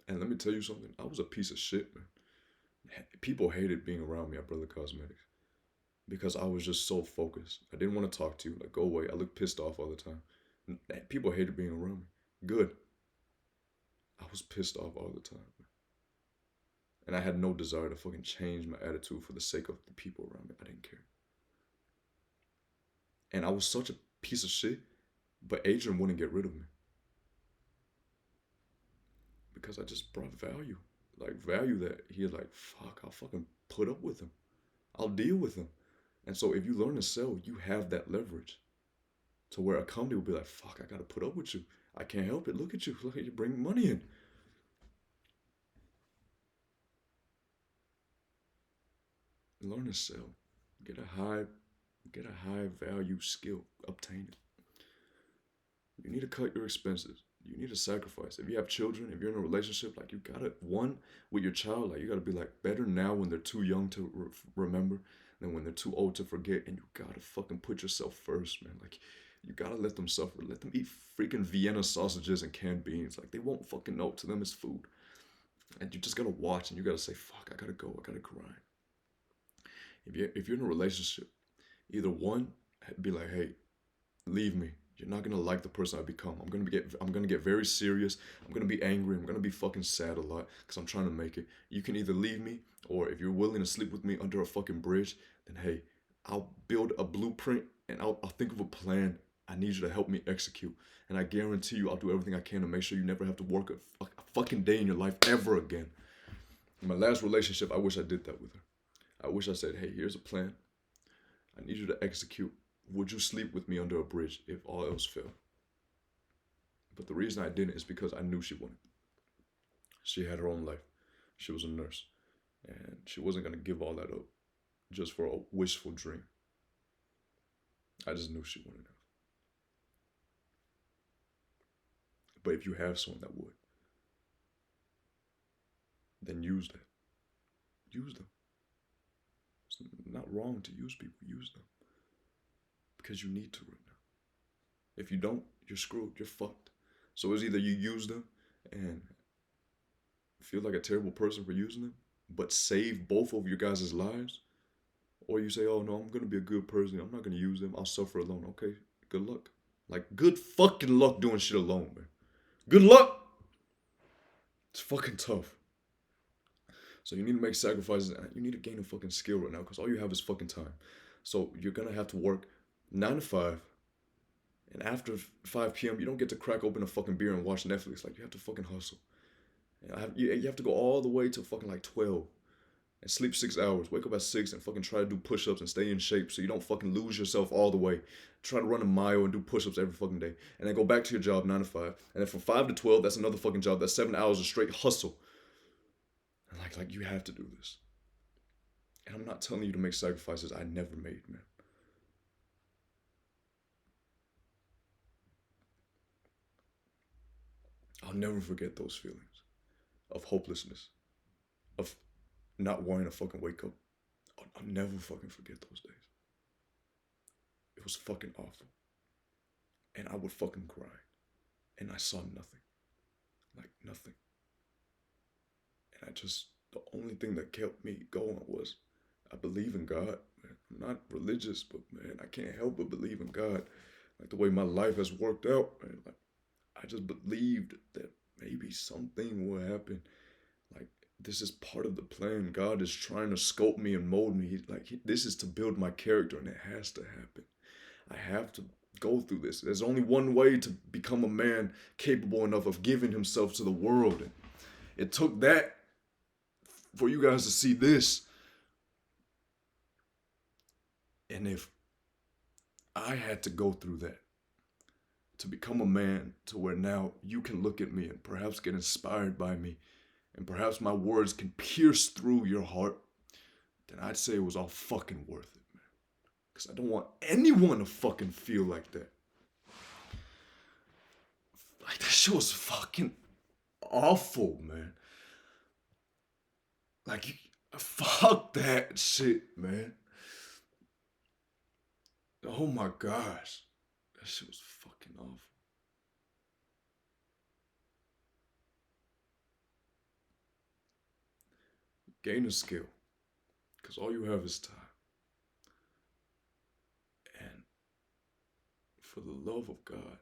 And let me tell you something. I was a piece of shit, man. People hated being around me at Brother Cosmetics because I was just so focused. I didn't want to talk to you. Like, go away. I look pissed off all the time. People hated being around me. Good. I was pissed off all the time. And I had no desire to fucking change my attitude for the sake of the people around me. I didn't care. And I was such a piece of shit, but Adrian wouldn't get rid of me because I just brought value. Like, value that he's like, fuck, I'll fucking put up with him. I'll deal with him. And so if you learn to sell, you have that leverage to where a company will be like, fuck, I gotta put up with you. I can't help it. Look at you. Look at you bring money in. Learn to sell. Get a high, get a high value skill. Obtain it. You need to cut your expenses. You need to sacrifice. If you have children, if you're in a relationship, like you gotta one with your child, like you gotta be like better now when they're too young to remember than when they're too old to forget. And you gotta fucking put yourself first, man. Like you gotta let them suffer. Let them eat freaking Vienna sausages and canned beans. Like they won't fucking know. To them, it's food. And you just gotta watch and you gotta say, fuck, I gotta go. I gotta grind. If you're in a relationship, either one, be like, hey, leave me. You're not gonna like the person I become. I'm gonna get very serious. I'm gonna be angry. I'm gonna be fucking sad a lot because I'm trying to make it. You can either leave me, or if you're willing to sleep with me under a fucking bridge, then hey, I'll build a blueprint and I'll think of a plan. I need you to help me execute, and I guarantee you I'll do everything I can to make sure you never have to work a fucking day in your life ever again. In my last relationship, I wish I did that with her. I wish I said, hey, here's a plan. I need you to execute. Would you sleep with me under a bridge if all else failed? But the reason I didn't is because I knew she wouldn't. She had her own life. She was a nurse. And she wasn't going to give all that up just for a wishful dream. I just knew she wouldn't have. But if you have someone that would, then use that. Use them. It's not wrong to use people. Use them. Because you need to right now. If you don't, you're screwed. You're fucked. So it's either you use them and feel like a terrible person for using them, but save both of your guys' lives, or you say, oh no, I'm gonna be a good person. I'm not gonna use them. I'll suffer alone. Okay, good luck. Like, good fucking luck doing shit alone, man. Good luck. It's fucking tough. So you need to make sacrifices. You need to gain a fucking skill right now because all you have is fucking time. So you're gonna have to work 9 to 5. And after 5 p.m., you don't get to crack open a fucking beer and watch Netflix. Like, you have to fucking hustle. You have to go all the way to fucking like 12 and sleep 6 hours. Wake up at 6 and fucking try to do push ups and stay in shape so you don't fucking lose yourself all the way. Try to run a mile and do push ups every fucking day. And then go back to your job 9 to 5. And then from 5 to 12, that's another fucking job. That's 7 hours of straight hustle. And like you have to do this. And I'm not telling you to make sacrifices I never made, man. I'll never forget those feelings of hopelessness, of not wanting to fucking wake up. I'll never fucking forget those days. It was fucking awful. And I would fucking cry. And I saw nothing. Like nothing. And the only thing that kept me going was I believe in God. Man. I'm not religious, but man, I can't help but believe in God. Like the way my life has worked out, man. Like I just believed that maybe something will happen. Like this is part of the plan. God is trying to sculpt me and mold me. This is to build my character, and it has to happen. I have to go through this. There's only one way to become a man capable enough of giving himself to the world. And it took that for you guys to see this. And if I had to go through that to become a man to where now you can look at me and perhaps get inspired by me, and perhaps my words can pierce through your heart, then I'd say it was all fucking worth it, man. Because I don't want anyone to fucking feel like that. Like, that shit was fucking awful, man. Like, fuck that shit, man. Oh my gosh. That shit was fucking awful. Gain a skill. Because all you have is time. And for the love of God,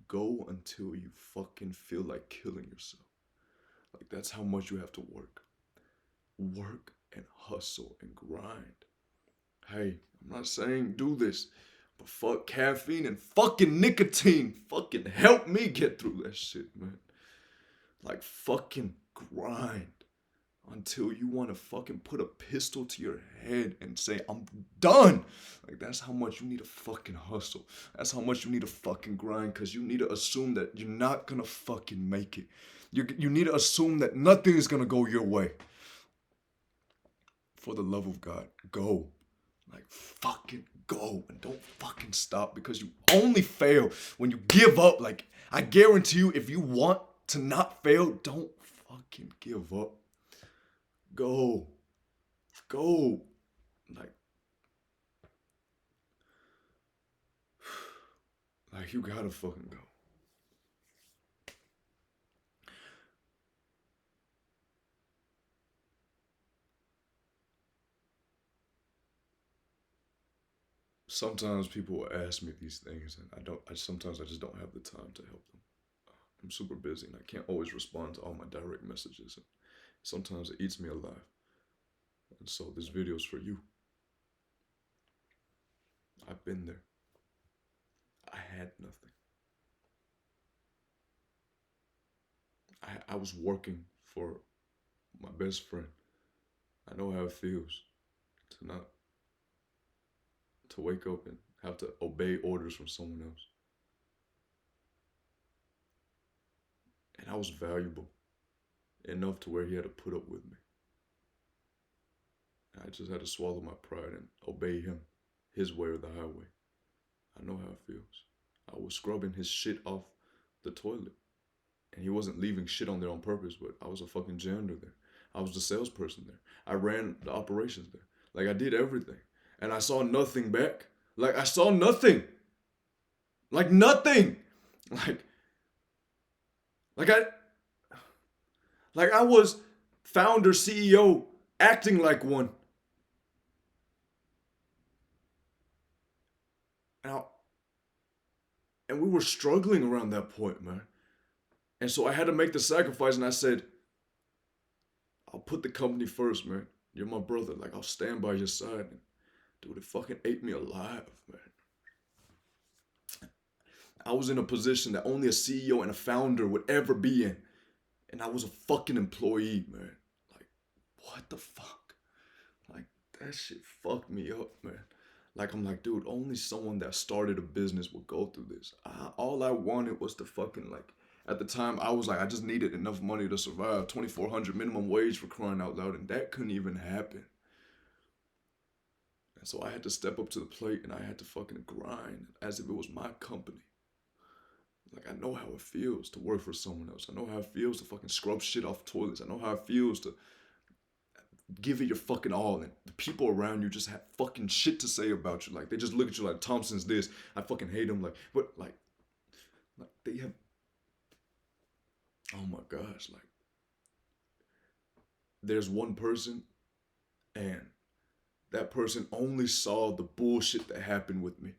go until you fucking feel like killing yourself. Like, that's how much you have to work. Work and hustle and grind. Hey, I'm not saying do this, but fuck caffeine and fucking nicotine. Fucking help me get through that shit, man. Like, fucking grind until you want to fucking put a pistol to your head and say, I'm done. Like, that's how much you need to fucking hustle. That's how much you need to fucking grind, because you need to assume that you're not gonna fucking make it. You need to assume that nothing is gonna go your way. For the love of God, go. Like, fucking go. And don't fucking stop, because you only fail when you give up. Like, I guarantee you, if you want to not fail, don't fucking give up. Go. Go. Like you gotta fucking go. Sometimes people will ask me these things, and sometimes I just don't have the time to help them. I'm super busy, and I can't always respond to all my direct messages. And sometimes it eats me alive. And so this video is for you. I've been there. I had nothing. I was working for my best friend. I know how it feels to wake up and have to obey orders from someone else. And I was valuable enough to where he had to put up with me. I just had to swallow my pride and obey him, his way or the highway. I know how it feels. I was scrubbing his shit off the toilet. And he wasn't leaving shit on there on purpose, but I was a fucking janitor there. I was the salesperson there. I ran the operations there. Like, I did everything. And I saw nothing back. Like, I saw nothing. Like, nothing. Like I was founder, CEO, acting like one. And we were struggling around that point, man. And so I had to make the sacrifice, and I said, I'll put the company first, man. You're my brother. Like, I'll stand by your side. And dude, it fucking ate me alive, man. I was in a position that only a CEO and a founder would ever be in. And I was a fucking employee, man. Like, what the fuck? Like, that shit fucked me up, man. Like, I'm like, dude, only someone that started a business would go through this. All I wanted was to fucking, like, at the time, I was like, I just needed enough money to survive. $2,400 minimum wage, for crying out loud, and that couldn't even happen. And so I had to step up to the plate, and I had to fucking grind as if it was my company. Like, I know how it feels to work for someone else. I know how it feels to fucking scrub shit off toilets. I know how it feels to give it your fucking all, and the people around you just have fucking shit to say about you. Like, they just look at you like, Thompson's this, I fucking hate him. Like, but like they have, oh my gosh, like, there's one person, and that person only saw the bullshit that happened with me,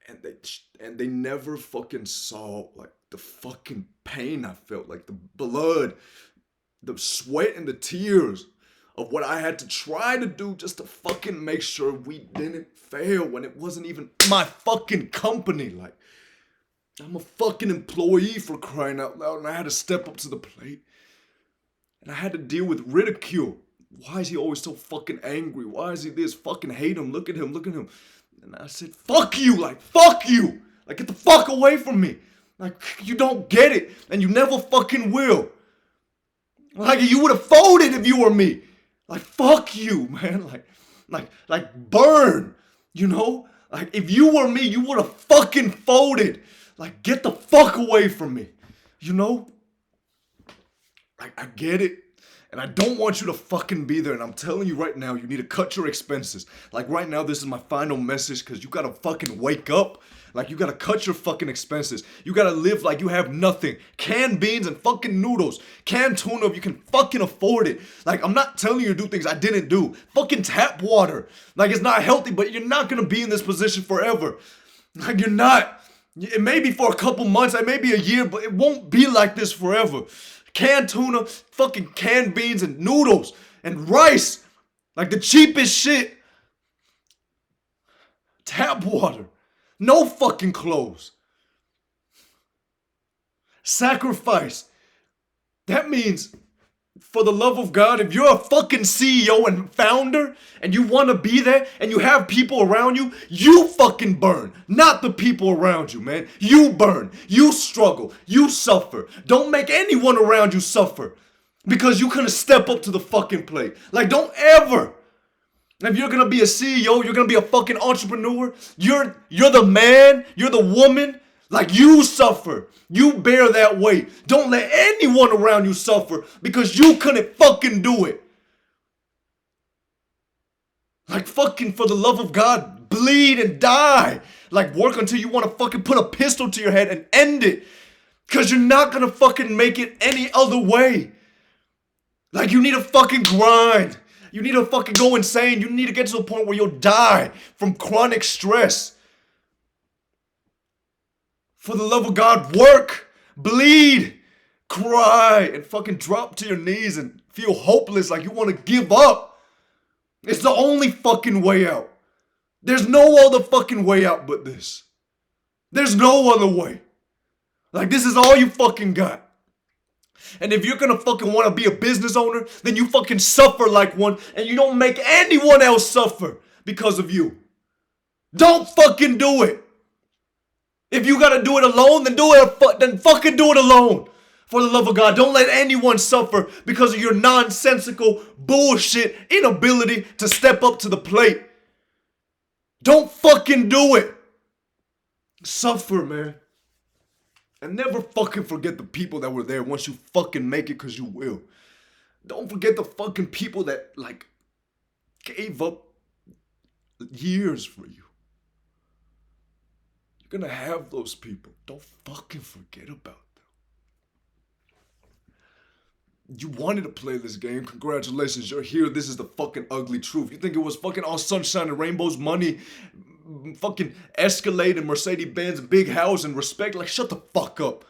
and they never fucking saw like the fucking pain I felt, like the blood, the sweat, and the tears of what I had to try to do just to fucking make sure we didn't fail when it wasn't even my fucking company. Like, I'm a fucking employee, for crying out loud, and I had to step up to the plate. And I had to deal with ridicule. Why is he always so fucking angry? Why is he this? Fucking hate him. Look at him. Look at him. And I said, fuck you. Like, fuck you. Like, get the fuck away from me. Like, you don't get it. And you never fucking will. Like, you would have folded if you were me. Like, fuck you, man. Like burn. You know? Like, if you were me, you would have fucking folded. Like, get the fuck away from me. You know? Like, I get it. And I don't want you to fucking be there. And I'm telling you right now, you need to cut your expenses. Like, right now, this is my final message, because you gotta fucking wake up. Like, you gotta cut your fucking expenses. You gotta live like you have nothing. Canned beans and fucking noodles. Canned tuna if you can fucking afford it. Like, I'm not telling you to do things I didn't do. Fucking tap water. Like, it's not healthy, but you're not gonna be in this position forever. Like, you're not. It may be for a couple months, it may be a year, but it won't be like this forever. Canned tuna, fucking canned beans and noodles and rice. Like, the cheapest shit. Tap water. No fucking clothes. Sacrifice. That means, for the love of God, if you're a fucking CEO and founder and you want to be there and you have people around you, you fucking burn. Not the people around you, man. You burn. You struggle. You suffer. Don't make anyone around you suffer because you couldn't step up to the fucking plate. Like, don't ever. If you're gonna be a CEO, you're gonna be a fucking entrepreneur, you're the man, you're the woman, like, you suffer. You bear that weight. Don't let anyone around you suffer because you couldn't fucking do it. Like, fucking, for the love of God, bleed and die. Like, work until you want to fucking put a pistol to your head and end it. Because you're not gonna fucking make it any other way. Like, you need to fucking grind. You need to fucking go insane. You need to get to the point where you'll die from chronic stress. For the love of God, work, bleed, cry, and fucking drop to your knees and feel hopeless, like you want to give up. It's the only fucking way out. There's no other fucking way out but this. There's no other way. Like, this is all you fucking got. And if you're gonna fucking want to be a business owner, then you fucking suffer like one, and you don't make anyone else suffer because of you. Don't fucking do it. If you gotta do it alone, then fucking do it alone. For the love of God, don't let anyone suffer because of your nonsensical bullshit inability to step up to the plate. Don't fucking do it. Suffer, man. And never fucking forget the people that were there once you fucking make it, because you will. Don't forget the fucking people that, like, gave up years for you. You're gonna have those people. Don't fucking forget about them. You wanted to play this game. Congratulations, you're here. This is the fucking ugly truth. You think it was fucking all sunshine and rainbows, money, fucking Escalade and Mercedes-Benz, big house and respect? Like, shut the fuck up.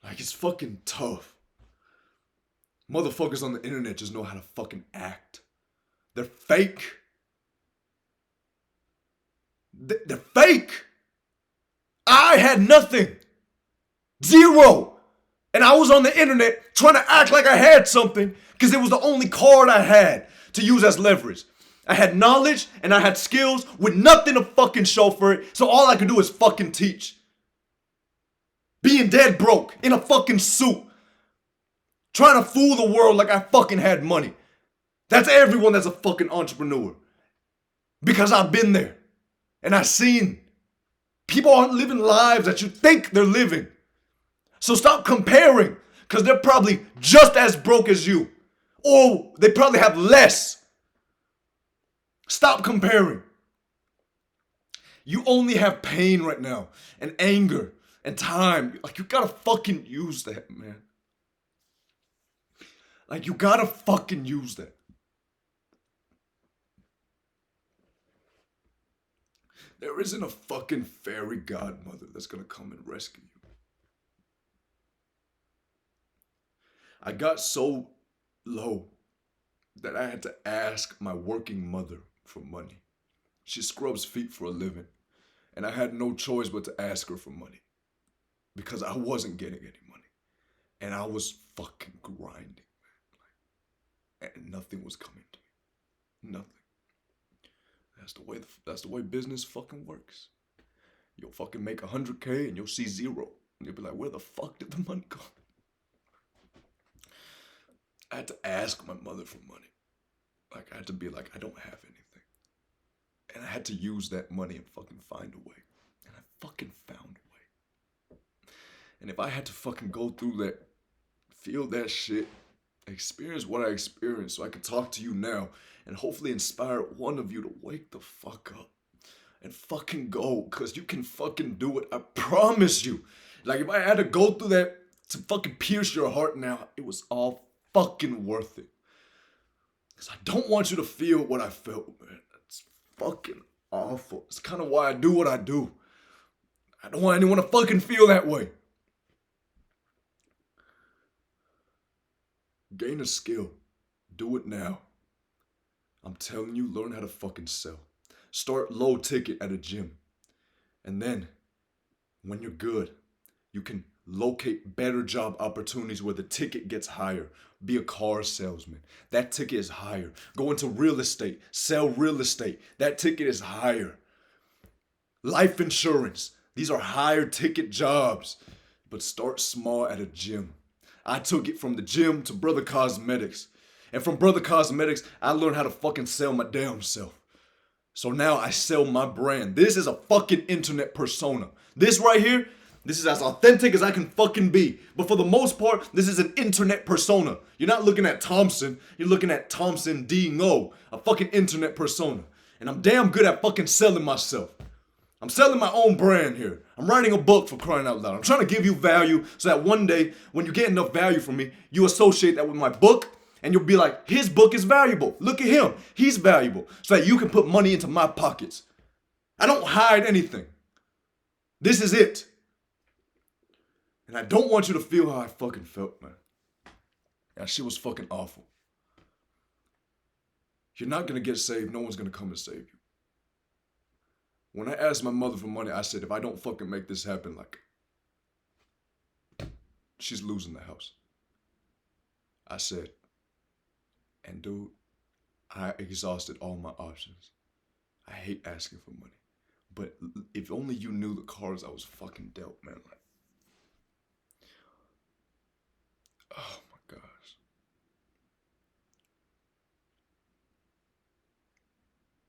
Like, it's fucking tough. Motherfuckers on the internet just know how to fucking act. They're fake. They're fake. I had nothing. Zero. And I was on the internet trying to act like I had something because it was the only card I had to use as leverage. I had knowledge and I had skills with nothing to fucking show for it. So all I could do is fucking teach. Being dead broke in a fucking suit. Trying to fool the world like I fucking had money. That's everyone that's a fucking entrepreneur. Because I've been there. And I've seen people aren't living lives that you think they're living. So stop comparing, because they're probably just as broke as you. Or they probably have less. Stop comparing. You only have pain right now and anger and time. Like, you gotta fucking use that, man. Like, you gotta fucking use that. There isn't a fucking fairy godmother that's gonna come and rescue you. I got so low that I had to ask my working mother for money. She scrubs feet for a living, and I had no choice but to ask her for money because I wasn't getting any money, and I was fucking grinding, man. And nothing was coming to me. Nothing. That's the way business fucking works. You'll fucking make 100K and you'll see zero, and you'll be like, where the fuck did the money go? I had to ask my mother for money. Like, I had to be like, I don't have anything. And I had to use that money and fucking find a way. And I fucking found a way. And if I had to fucking go through that, feel that shit, experience what I experienced so I could talk to you now and hopefully inspire one of you to wake the fuck up and fucking go, because you can fucking do it. I promise you. Like, if I had to go through that to fucking pierce your heart now, it was all fucking worth it. Because I don't want you to feel what I felt, man. It's fucking awful. It's kind of why I do what I do. I don't want anyone to fucking feel that way. Gain a skill. Do it now. I'm telling you, learn how to fucking sell. Start low ticket at a gym. And then, when you're good, you can locate better job opportunities where the ticket gets higher. Be a car salesman. That ticket is higher. Go into real estate. Sell real estate. That ticket is higher. Life insurance. These are higher ticket jobs. But start small at a gym. I took it from the gym to Brother Cosmetics. And from Brother Cosmetics, I learned how to fucking sell my damn self. So now I sell my brand. This is a fucking internet persona. This right here, this is as authentic as I can fucking be. But for the most part, this is an internet persona. You're not looking at Thompson. You're looking at Thompson D-Ngo, a fucking internet persona. And I'm damn good at fucking selling myself. I'm selling my own brand here. I'm writing a book, for crying out loud. I'm trying to give you value so that one day, when you get enough value from me, you associate that with my book, and you'll be like, his book is valuable. Look at him. He's valuable. So that you can put money into my pockets. I don't hide anything. This is it. And I don't want you to feel how I fucking felt, man. That shit was fucking awful. You're not gonna get saved. No one's gonna come and save you. When I asked my mother for money, I said, if I don't fucking make this happen, like, she's losing the house. I said, and dude, I exhausted all my options. I hate asking for money. But if only you knew the cards I was fucking dealt, man. Like, oh my gosh.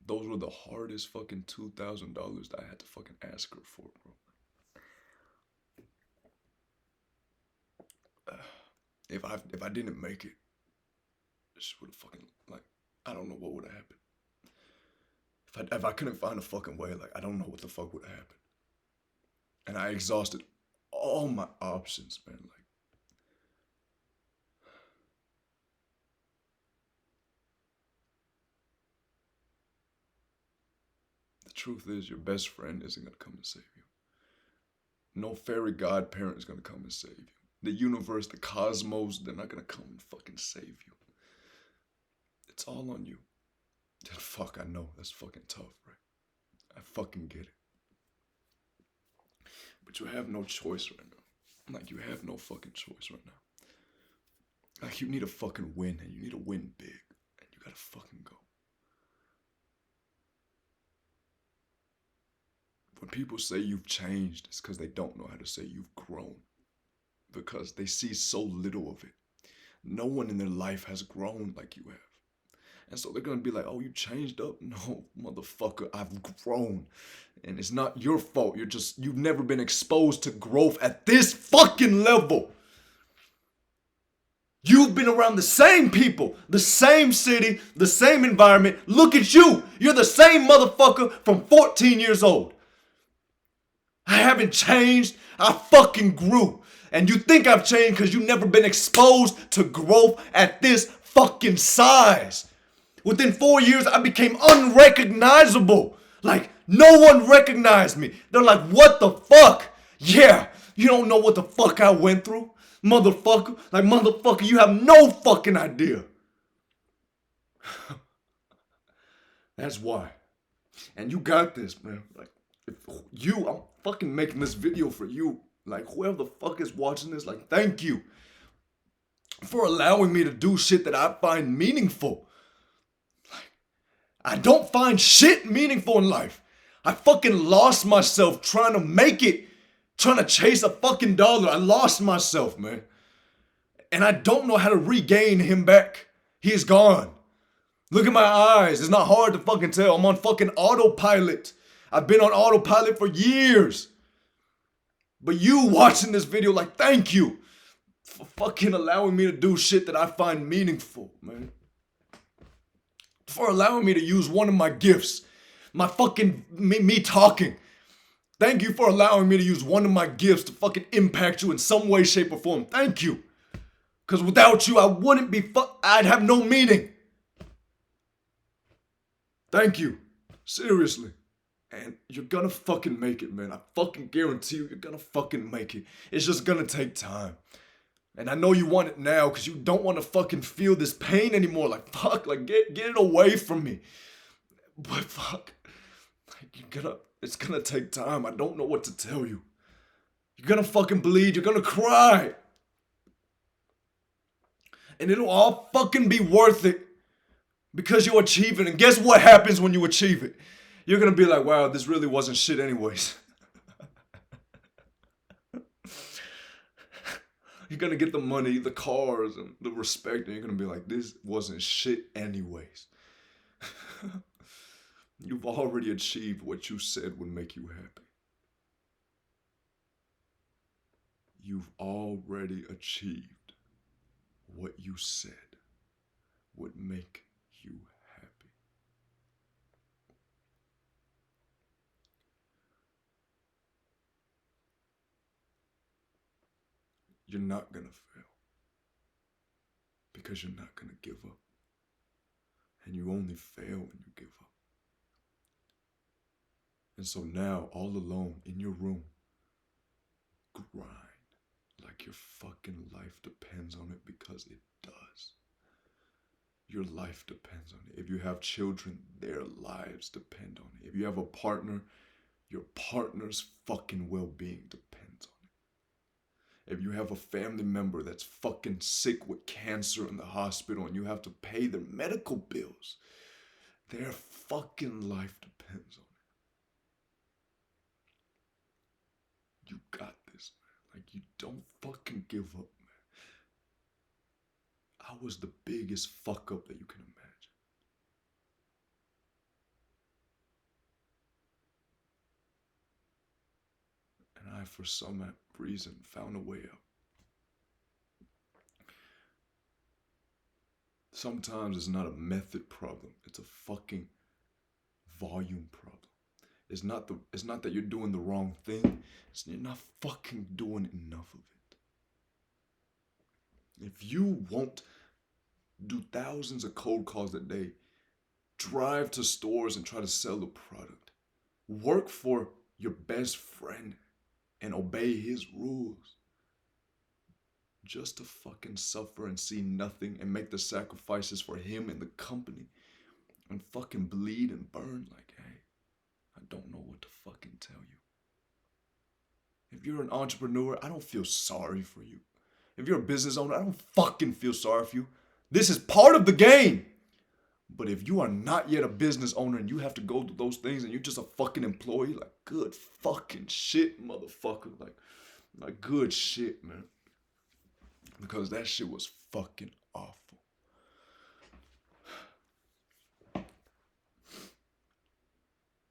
Those were the hardest fucking $2,000 that I had to fucking ask her for, bro. If I didn't make it, she would have fucking, like, I don't know what would have happened. If I couldn't find a fucking way, like, I don't know what the fuck would have happened. And I exhausted all my options, man. Like, the truth is, your best friend isn't gonna come and save you. No fairy godparent is gonna come and save you. The universe, the cosmos, they're not gonna come and fucking save you. It's all on you. Fuck, I know, that's fucking tough, right? I fucking get it. But you have no choice right now. Like, you have no fucking choice right now. Like, you need a fucking win, and you need to win big. And you gotta fucking go. When people say you've changed, it's because they don't know how to say you've grown. Because they see so little of it. No one in their life has grown like you have. And so they're gonna be like, oh, you changed up? No, motherfucker, I've grown. And it's not your fault. You've never been exposed to growth at this fucking level. You've been around the same people, the same city, the same environment. Look at you. You're the same motherfucker from 14 years old. I haven't changed. I fucking grew. And you think I've changed because you've never been exposed to growth at this fucking size. Within 4 years, I became unrecognizable. Like, no one recognized me. They're like, what the fuck? Yeah, you don't know what the fuck I went through? Motherfucker. Like, motherfucker, you have no fucking idea. That's why. And you got this, man. Like, I'm fucking making this video for you. Like, whoever the fuck is watching this, like, thank you for allowing me to do shit that I find meaningful. Like, I don't find shit meaningful in life. I fucking lost myself trying to make it, trying to chase a fucking dollar. I lost myself, man. And I don't know how to regain him back. He is gone. Look at my eyes. It's not hard to fucking tell. I'm on fucking autopilot. I've been on autopilot for years. But you watching this video, like, thank you for fucking allowing me to do shit that I find meaningful, man. For allowing me to use one of my gifts. My fucking, me talking. Thank you for allowing me to use one of my gifts to fucking impact you in some way, shape, or form. Thank you. Because without you, I wouldn't be I'd have no meaning. Thank you. Seriously. And you're gonna fucking make it, man. I fucking guarantee you're gonna fucking make it. It's just gonna take time. And I know you want it now because you don't want to fucking feel this pain anymore. Like, fuck, like, get it away from me. But fuck, like, it's gonna take time. I don't know what to tell you. You're gonna fucking bleed. You're gonna cry. And it'll all fucking be worth it because you achieve it. And guess what happens when you achieve it? You're gonna be like, wow, this really wasn't shit anyways. You're gonna get the money, the cars, and the respect, and you're gonna be like, this wasn't shit anyways. You've already achieved what you said would make you happy. You've already achieved what you said would make you happy. You're not gonna fail because you're not gonna give up. And you only fail when you give up. And so now, all alone in your room, grind like your fucking life depends on it, because it does. Your life depends on it. If you have children, their lives depend on it. If you have a partner, your partner's fucking well-being depends on it. If you have a family member that's fucking sick with cancer in the hospital and you have to pay their medical bills, their fucking life depends on it. You got this, man. Like, you don't fucking give up, man. I was the biggest fuck up that you can imagine. And I, for some reason, found a way out. Sometimes it's not a method problem. It's a fucking volume problem. It's not that you're doing the wrong thing. You're not fucking doing enough of it. If you won't do thousands of cold calls a day, drive to stores and try to sell the product, work for your best friend and obey his rules, just to fucking suffer and see nothing and make the sacrifices for him and the company and fucking bleed and burn, like, hey, I don't know what to fucking tell you. If you're an entrepreneur, I don't feel sorry for you. If you're a business owner, I don't fucking feel sorry for you. This is part of the game. But if you are not yet a business owner and you have to go through those things and you're just a fucking employee, like, good fucking shit, motherfucker. Like good shit, man. Because that shit was fucking awful.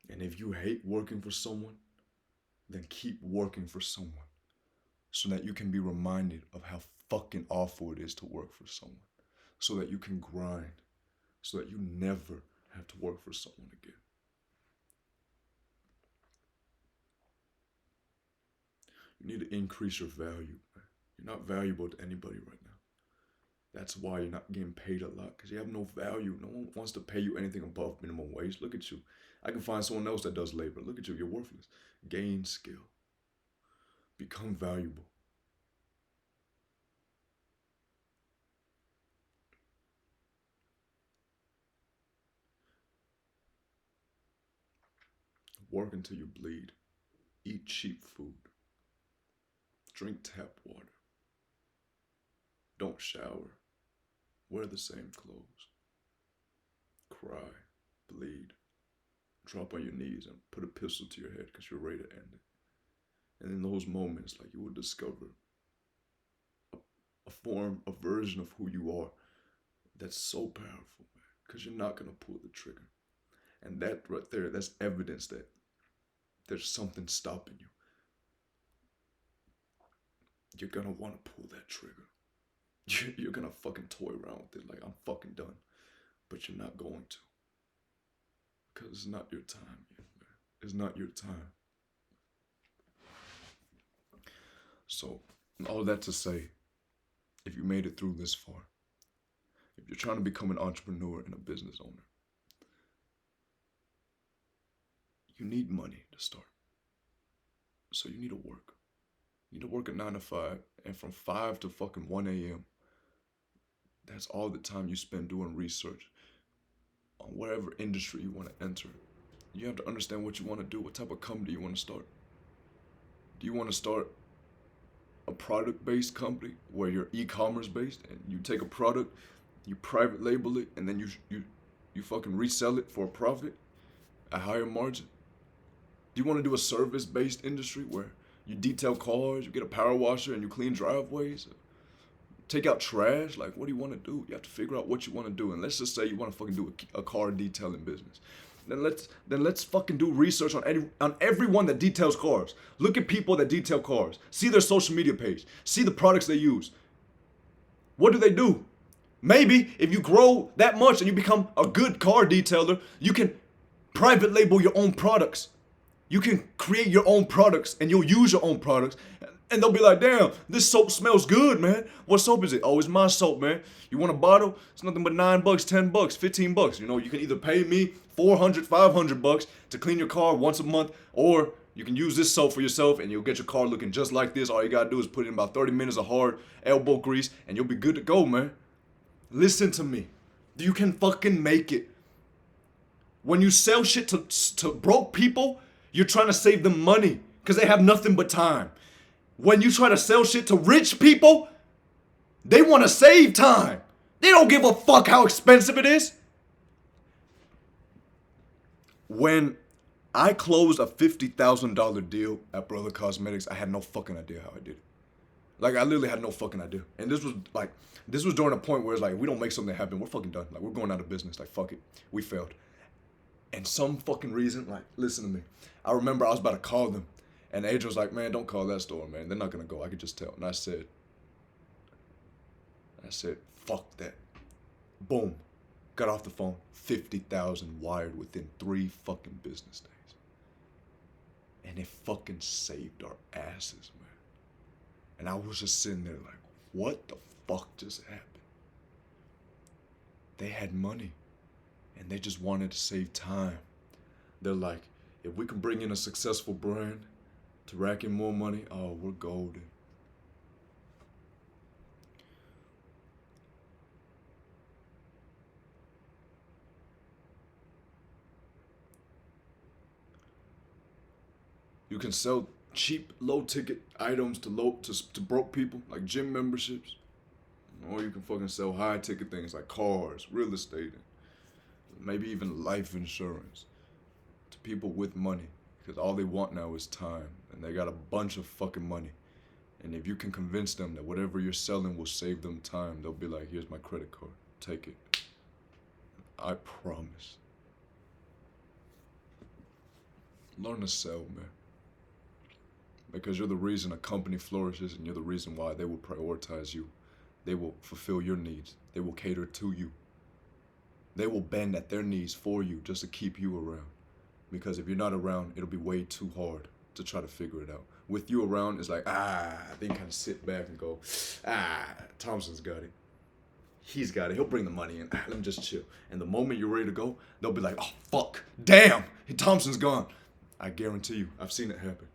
And if you hate working for someone, then keep working for someone. so that you can be reminded of how fucking awful it is to work for someone, so that you can grind, so that you never have to work for someone again. You need to increase your value, man. You're not valuable to anybody right now. That's why you're not getting paid a lot, because you have no value. No one wants to pay you anything above minimum wage. Look at you. I can find someone else that does labor. Look at you. You're worthless. Gain skill. Become valuable. Work until you bleed. Eat cheap food. Drink tap water. Don't shower. Wear the same clothes. Cry. Bleed. Drop on your knees and put a pistol to your head because you're ready to end it. And in those moments, like, you will discover a form, a version of who you are that's so powerful, man, because you're not going to pull the trigger. And that right there, that's evidence that there's something stopping you. You're going to want to pull that trigger. You're going to fucking toy around with it like, I'm fucking done. But you're not going to. Because it's not your time yet, man. It's not your time. So, all that to say, if you made it through this far, if you're trying to become an entrepreneur and a business owner, you need money to start. So you need to work. You need to work at 9 to 5, and from 5 to fucking 1 a.m., that's all the time you spend doing research on whatever industry you want to enter. You have to understand what you want to do, what type of company you want to start. Do you want to start a product-based company where you're e-commerce based and you take a product, you private label it, and then you fucking resell it for a profit, a higher margin? Do you want to do a service-based industry where you detail cars, you get a power washer, and you clean driveways? Take out trash? Like, what do you want to do? You have to figure out what you want to do. And let's just say you want to fucking do a car detailing business. Then let's fucking do research on everyone that details cars. Look at people that detail cars. See their social media page. See the products they use. What do they do? Maybe if you grow that much and you become a good car detailer, you can private label your own products. You can create your own products and you'll use your own products. And they'll be like, damn, this soap smells good, man. What soap is it? Oh, it's my soap, man. You want a bottle? It's nothing but $9, $10, $15. You know, you can either pay me $400, $500 to clean your car once a month, or you can use this soap for yourself and you'll get your car looking just like this. All you gotta do is put in about 30 minutes of hard elbow grease and you'll be good to go, man. Listen to me. You can fucking make it. When you sell shit to broke people, you're trying to save them money because they have nothing but time. When you try to sell shit to rich people, they want to save time. They don't give a fuck how expensive it is. When I closed a $50,000 deal at Brother Cosmetics, I had no fucking idea how I did it. Like, I literally had no fucking idea. And this was during a point where it's like, we don't make something happen, we're fucking done. Like, we're going out of business. Like, fuck it. We failed. And some fucking reason, like, listen to me. I remember I was about to call them. And Adrian was like, man, don't call that store, man. They're not going to go. I could just tell. And I said, fuck that. Boom. Got off the phone. 50,000 wired within 3 fucking business days. And it fucking saved our asses, man. And I was just sitting there like, what the fuck just happened? They had money. And they just wanted to save time. They're like, if we can bring in a successful brand to rack in more money, oh, we're golden. You can sell cheap, low-ticket items to broke people, like gym memberships. Or you can fucking sell high-ticket things like cars, real estate, maybe even life insurance to people with money. Because all they want now is time. And they got a bunch of fucking money. And if you can convince them that whatever you're selling will save them time, they'll be like, here's my credit card. Take it. I promise. Learn to sell, man. Because you're the reason a company flourishes, and you're the reason why they will prioritize you. They will fulfill your needs. They will cater to you. They will bend at their knees for you just to keep you around. Because if you're not around, it'll be way too hard to try to figure it out. With you around, it's like, they kind of sit back and go, Thompson's got it. He's got it. He'll bring the money in. Let me just chill. And the moment you're ready to go, they'll be like, oh, fuck. Damn. Thompson's gone. I guarantee you, I've seen it happen.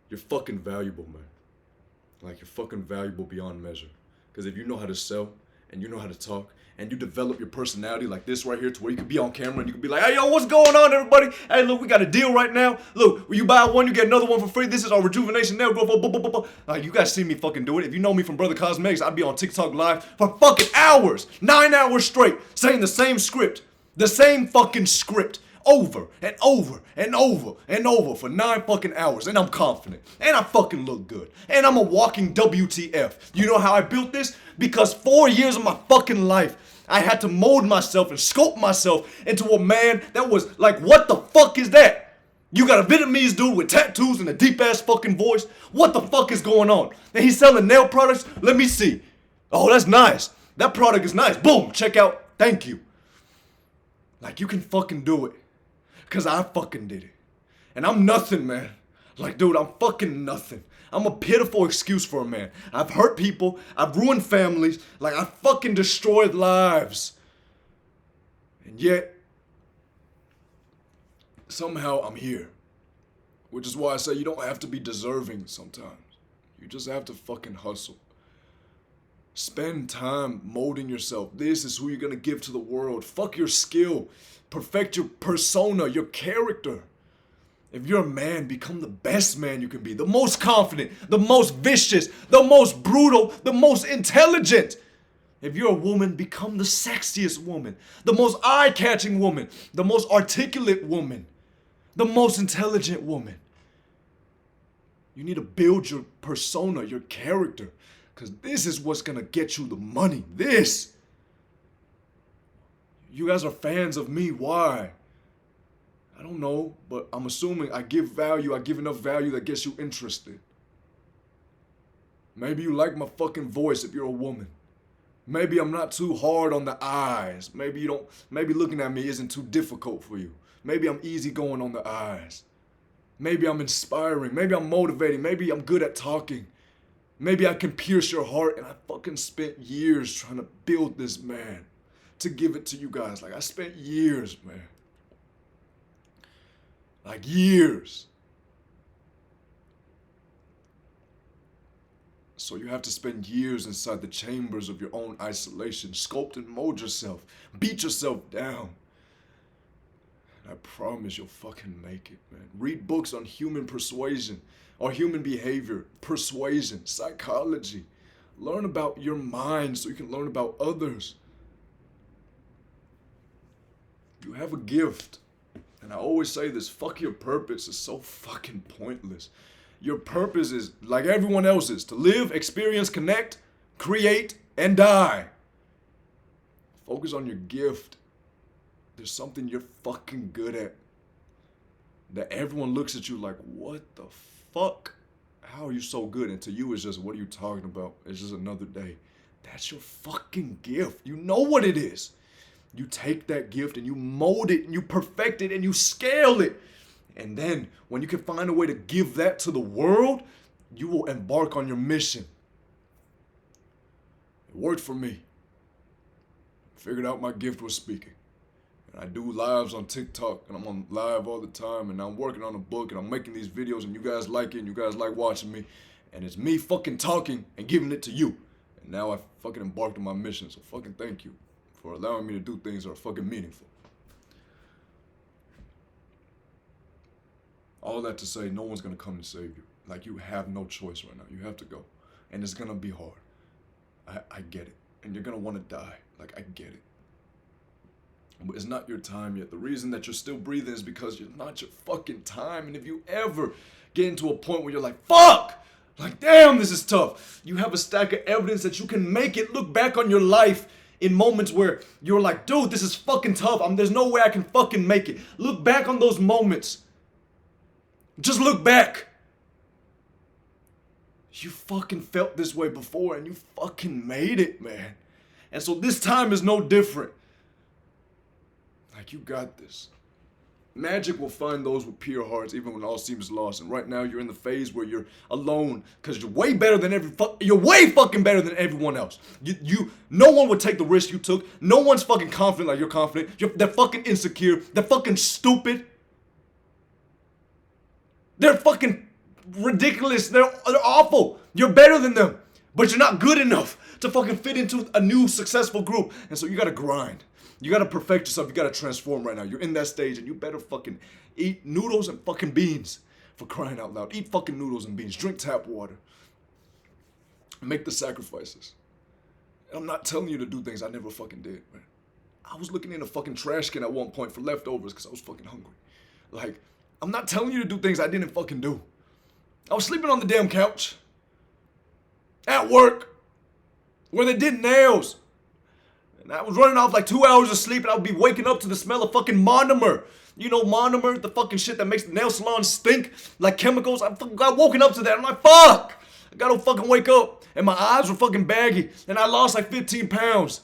You're fucking valuable, man. Like, you're fucking valuable beyond measure. Because if you know how to sell, and you know how to talk, and you develop your personality like this right here to where you can be on camera and you can be like, hey, yo, what's going on, everybody? Hey, look, we got a deal right now. Look, when you buy one, you get another one for free. This is our rejuvenation nail growth. Blah, blah, blah, blah. Like, you guys see me fucking do it. If you know me from Brother Cosmetics, I'd be on TikTok live for fucking hours, 9 hours straight, saying the same script, the same fucking script, over and over and over and over for 9 fucking hours, and I'm confident, and I fucking look good, and I'm a walking WTF. You know how I built this? Because 4 years of my fucking life, I had to mold myself and sculpt myself into a man that was like, what the fuck is that? You got a Vietnamese dude with tattoos and a deep ass fucking voice? What the fuck is going on? And he's selling nail products? Let me see. Oh, that's nice. That product is nice. Boom, check out. Thank you. Like, you can fucking do it. Because I fucking did it. And I'm nothing, man. Like, dude, I'm fucking nothing. I'm a pitiful excuse for a man. I've hurt people. I've ruined families. Like, I fucking destroyed lives. And yet, somehow I'm here. Which is why I say you don't have to be deserving sometimes. You just have to fucking hustle. Spend time molding yourself. This is who you're gonna give to the world. Fuck your skill. Perfect your persona, your character. If you're a man, become the best man you can be. The most confident, the most vicious, the most brutal, the most intelligent. If you're a woman, become the sexiest woman, the most eye-catching woman, the most articulate woman, the most intelligent woman. You need to build your persona, your character, because this is what's going to get you the money. This. You guys are fans of me. Why? I don't know, but I'm assuming I give value. I give enough value that gets you interested. Maybe you like my fucking voice if you're a woman. Maybe I'm not too hard on the eyes. Maybe looking at me isn't too difficult for you. Maybe I'm easygoing on the eyes. Maybe I'm inspiring. Maybe I'm motivating. Maybe I'm good at talking. Maybe I can pierce your heart. And I fucking spent years trying to build this man to give it to you guys. Like, I spent years, man. Like, years. So you have to spend years inside the chambers of your own isolation. Sculpt and mold yourself. Beat yourself down. And I promise you'll fucking make it, man. Read books on human persuasion or human behavior, persuasion, psychology. Learn about your mind so you can learn about others. You have a gift. And I always say this, fuck your purpose. It's so fucking pointless. Your purpose is like everyone else's, to live, experience, connect, create, and die. Focus on your gift. There's something you're fucking good at that everyone looks at you like, what the fuck? How are you so good? And to you, it's just, what are you talking about? It's just another day. That's your fucking gift. You know what it is. You take that gift and you mold it and you perfect it and you scale it. And then when you can find a way to give that to the world, you will embark on your mission. It worked for me. Figured out my gift was speaking. And I do lives on TikTok and I'm on live all the time and I'm working on a book and I'm making these videos and you guys like it and you guys like watching me. And it's me fucking talking and giving it to you. And now I fucking embarked on my mission. So fucking thank you for allowing me to do things that are fucking meaningful. All that to say, no one's gonna come to save you. Like, you have no choice right now. You have to go. And it's gonna be hard. I get it. And you're gonna wanna die. Like, I get it. But it's not your time yet. The reason that you're still breathing is because it's not your fucking time. And if you ever get into a point where you're like, fuck! Like, damn, this is tough. You have a stack of evidence that you can make it. Look back on your life in moments where you're like, dude, this is fucking tough. There's no way I can fucking make it. Look back on those moments. Just look back. You fucking felt this way before and you fucking made it, man. And so this time is no different. Like, you got this. Magic will find those with pure hearts even when all seems lost. And right now you're in the phase where you're alone because you're way better than you're way fucking better than everyone else. No one would take the risk you took. No one's fucking confident like you're confident. They're fucking insecure. They're fucking stupid. They're fucking ridiculous. They're awful. You're better than them, but you're not good enough to fucking fit into a new successful group. And so you gotta grind. You gotta perfect yourself. You gotta transform right now. You're in that stage and you better fucking eat noodles and fucking beans, for crying out loud. Eat fucking noodles and beans. Drink tap water. Make the sacrifices. And I'm not telling you to do things I never fucking did, man. I was looking in a fucking trash can at one point for leftovers because I was fucking hungry. Like, I'm not telling you to do things I didn't fucking do. I was sleeping on the damn couch. At work. Where they did nails. And I was running off like 2 hours of sleep and I would be waking up to the smell of fucking monomer. You know monomer? The fucking shit that makes the nail salon stink like chemicals. I fucking got woken up to that. I'm like, fuck! I gotta fucking wake up. And my eyes were fucking baggy. And I lost like 15 pounds.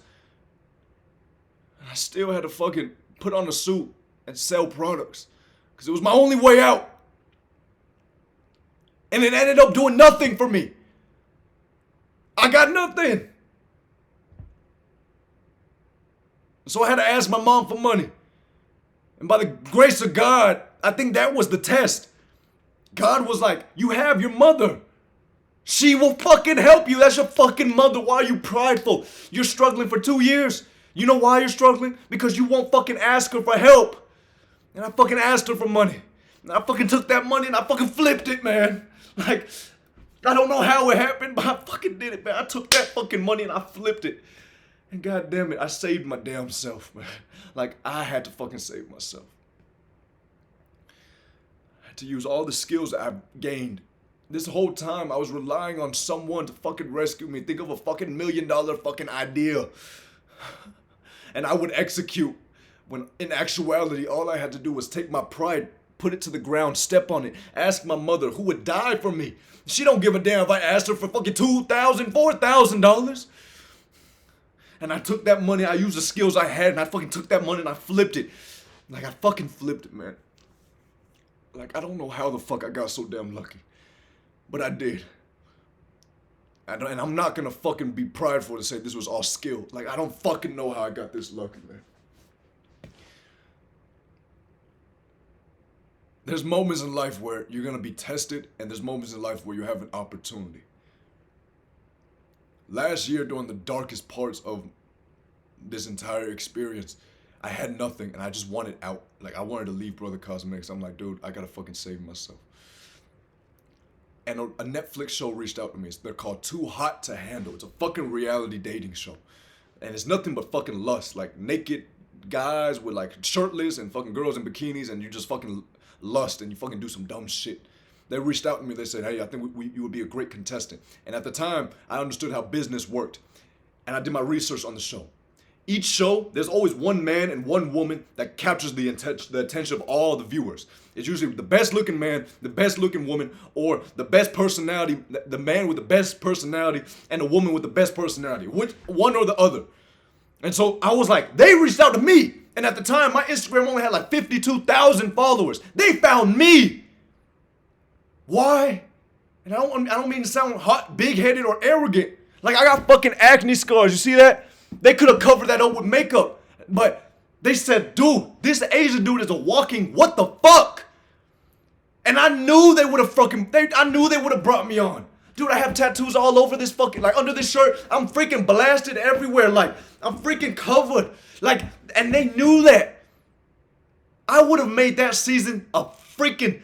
And I still had to fucking put on a suit and sell products. Because it was my only way out. And it ended up doing nothing for me. I got nothing. So I had to ask my mom for money. And by the grace of God, I think that was the test. God was like, you have your mother. She will fucking help you. That's your fucking mother. Why are you prideful? You're struggling for 2 years. You know why you're struggling? Because you won't fucking ask her for help. And I fucking asked her for money. And I fucking took that money and I fucking flipped it, man. Like, I don't know how it happened, but I fucking did it, man. I took that fucking money and I flipped it. And god damn it, I saved my damn self, man. Like, I had to fucking save myself. I had to use all the skills that I've gained. This whole time, I was relying on someone to fucking rescue me. Think of a fucking $1 million fucking idea. And I would execute. When in actuality, all I had to do was take my pride, put it to the ground, step on it, ask my mother who would die for me. She don't give a damn if I asked her for fucking $2,000, $4,000. And I took that money, I used the skills I had, and I fucking took that money and I flipped it. Like, I fucking flipped it, man. Like, I don't know how the fuck I got so damn lucky. But I did. And I'm not gonna fucking be prideful to say this was all skill. Like, I don't fucking know how I got this lucky, man. There's moments in life where you're gonna be tested, and there's moments in life where you have an opportunity. Last year, during the darkest parts of this entire experience, I had nothing, and I just wanted out. Like, I wanted to leave Brother Cosmetics. I'm like, dude, I gotta fucking save myself. And a Netflix show reached out to me. They're called Too Hot to Handle. It's a fucking reality dating show. And it's nothing but fucking lust. Like, naked guys with, like, shirtless and fucking girls in bikinis, and you just fucking lust and you fucking do some dumb shit. They reached out to me. They said, hey, I think you would be a great contestant. And at the time, I understood how business worked. And I did my research on the show. Each show, there's always one man and one woman that captures the attention of all the viewers. It's usually the best looking man, the best looking woman, or the best personality, the man with the best personality and the woman with the best personality. Which one or the other. And so I was like, they reached out to me. And at the time, my Instagram only had like 52,000 followers. They found me. Why? And I don't mean to sound hot, big-headed, or arrogant. Like, I got fucking acne scars. You see that? They could have covered that up with makeup. But they said, dude, this Asian dude is a walking what the fuck? And I knew they would have brought me on. Dude, I have tattoos all over this fucking, like, under this shirt. I'm freaking blasted everywhere. Like, I'm freaking covered. Like, and they knew that. I would have made that season a freaking